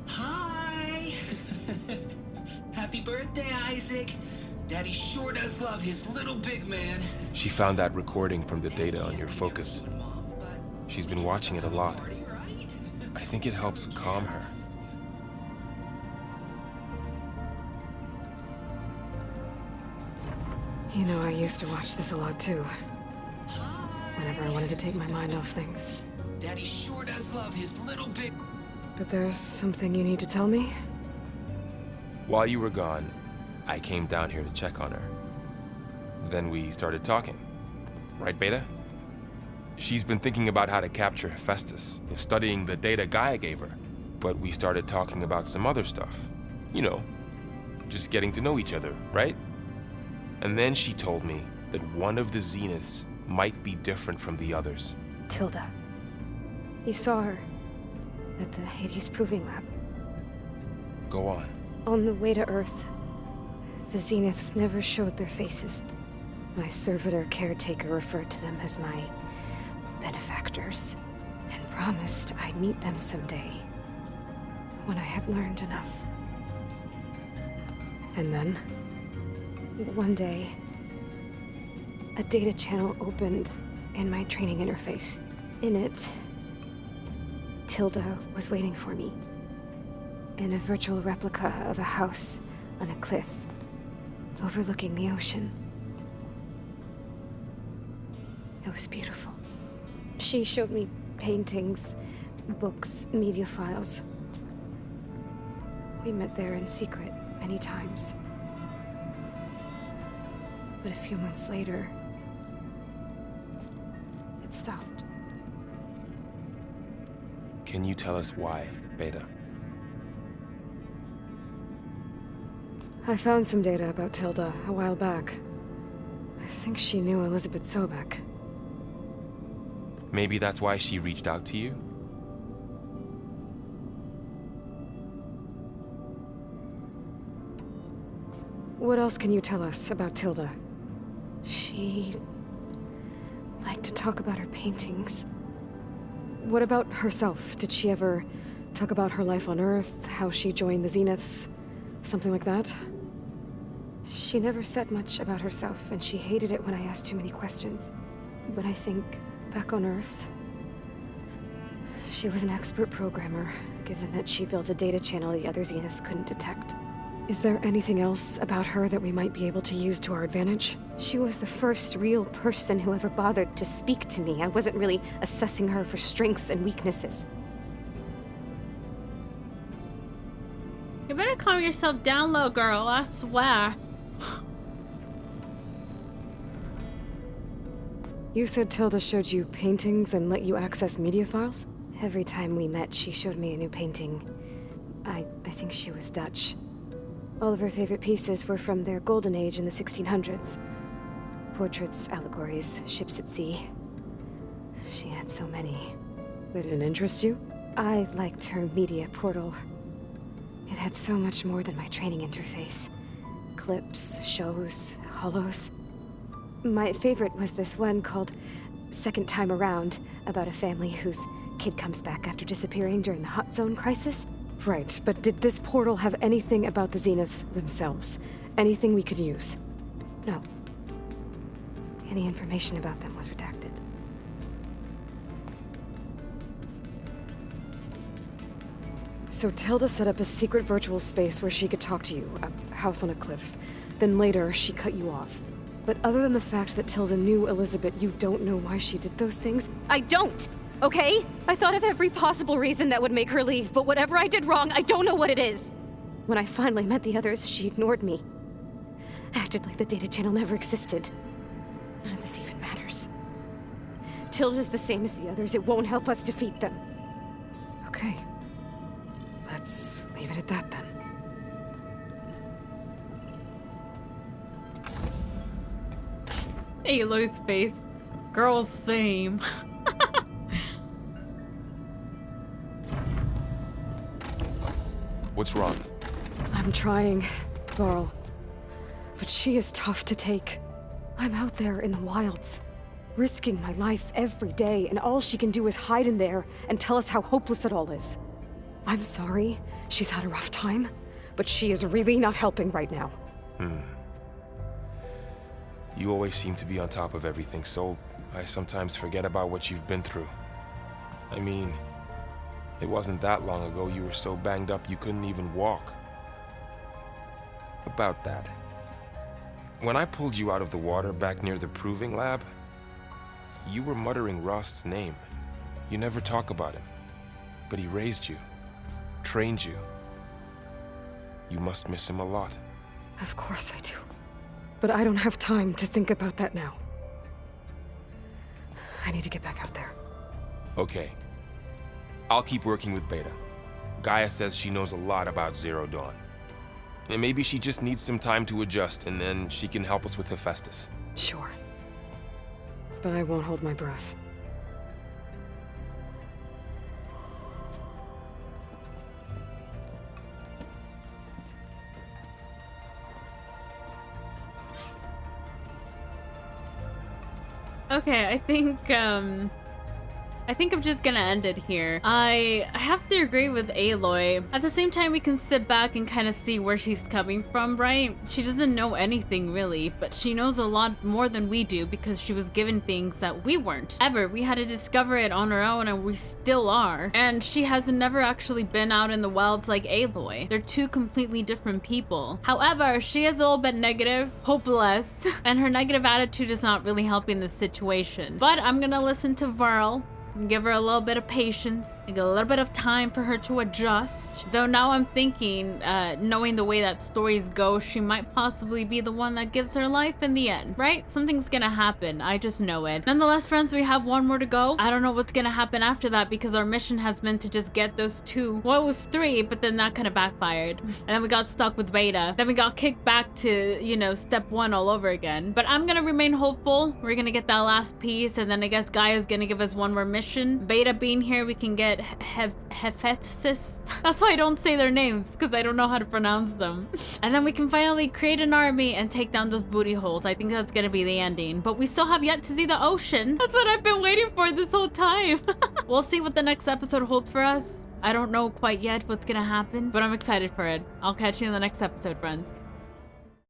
Hi! Happy birthday, Isaac. Daddy sure does love his little big man. She found that recording from the data on your focus. She's been watching it a lot. I think it helps calm her. You know, I used to watch this a lot too. Whenever I wanted to take my mind off things. Daddy sure does love his little big... But there's something you need to tell me? While you were gone, I came down here to check on her. Then we started talking. Right, Beta? She's been thinking about how to capture Hephaestus, studying the data Gaia gave her. But we started talking about some other stuff. You know, just getting to know each other, right? And then she told me that one of the Zeniths might be different from the others. Tilda. You saw her at the Hades Proving Lab. Go on. On the way to Earth, the Zeniths never showed their faces. My servitor caretaker referred to them as my benefactors, and promised I'd meet them someday, when I had learned enough. And then? One day, a data channel opened in my training interface. In it, Tilda was waiting for me, in a virtual replica of a house on a cliff, overlooking the ocean. It was beautiful. She showed me paintings, books, media files. We met there in secret many times. But a few months later, it stopped. Can you tell us why, Beta? I found some data about Tilda a while back. I think she knew Elizabeth Sobek. Maybe that's why she reached out to you? What else can you tell us about Tilda? She liked to talk about her paintings. What about herself? Did she ever talk about her life on Earth, how she joined the Zeniths? Something like that? She never said much about herself, and she hated it when I asked too many questions. But I think, back on Earth, She was an expert programmer, given that she built a data channel the other Zeniths couldn't detect. Is there anything else about her that we might be able to use to our advantage? She was the first real person who ever bothered to speak to me. I wasn't really assessing her for strengths and weaknesses. You better calm yourself down, little girl, I swear. You said Tilda showed you paintings and let you access media files? Every time we met, she showed me a new painting. I think she was Dutch. All of her favorite pieces were from their golden age in the 1600s. Portraits, allegories, ships at sea. She had so many. They didn't interest you? I liked her media portal. It had so much more than my training interface. Clips, shows, holos. My favorite was this one called Second Time Around, about a family whose kid comes back after disappearing during the Hot Zone crisis. Right, but did this portal have anything about the Zeniths themselves? Anything we could use? No. Any information about them was redacted. So Tilda set up a secret virtual space where she could talk to you, a house on a cliff. Then later, she cut you off. But other than the fact that Tilda knew Elizabeth, you don't know why she did those things? I don't! Okay? I thought of every possible reason that would make her leave, but whatever I did wrong, I don't know what it is. When I finally met the others, she ignored me. Acted like the data channel never existed. None of this even matters. Tilda's the same as the others. It won't help us defeat them. Okay. Let's leave it at that then. Aloy's face. Girls, same. What's wrong? I'm trying, Varl. But she is tough to take. I'm out there in the wilds, risking my life every day, and all she can do is hide in there and tell us how hopeless it all is. I'm sorry, she's had a rough time, but she is really not helping right now. You always seem to be on top of everything, so I sometimes forget about what you've been through. I mean, it wasn't that long ago you were so banged up you couldn't even walk. About that. When I pulled you out of the water back near the proving lab, you were muttering Rost's name. You never talk about him. But he raised you, trained you. You must miss him a lot. Of course I do. But I don't have time to think about that now. I need to get back out there. Okay. I'll keep working with Beta. Gaia says she knows a lot about Zero Dawn. And maybe she just needs some time to adjust, and then she can help us with Hephaestus. Sure. But I won't hold my breath. Okay, I think I'm just gonna end it here. I have to agree with Aloy. At the same time, we can sit back and kind of see where she's coming from, right? She doesn't know anything really, but she knows a lot more than we do because she was given things that we weren't. Ever. We had to discover it on our own, and we still are. And she has never actually been out in the wilds like Aloy. They're two completely different people. However, she is a little bit negative, hopeless, and her negative attitude is not really helping the situation. But I'm gonna listen to Varl and give her a little bit of patience, and a little bit of time for her to adjust. Though now I'm thinking, knowing the way that stories go, she might possibly be the one that gives her life in the end, right? Something's gonna happen, I just know it. Nonetheless, friends, we have one more to go. I don't know what's gonna happen after that because our mission has been to just get those two. Well, it was three, but then that kind of backfired. And then we got stuck with Beta. Then we got kicked back to, you know, step one all over again. But I'm gonna remain hopeful. We're gonna get that last piece, and then I guess Gaia's gonna give us one more mission. Beta being here, we can get Hephaestus. That's why I don't say their names, because I don't know how to pronounce them. And then we can finally create an army and take down those booty holes. I think that's gonna be the ending. But we still have yet to see the ocean. That's what I've been waiting for this whole time. We'll see what the next episode holds for us. I don't know quite yet what's gonna happen, but I'm excited for it. I'll catch you in the next episode, friends.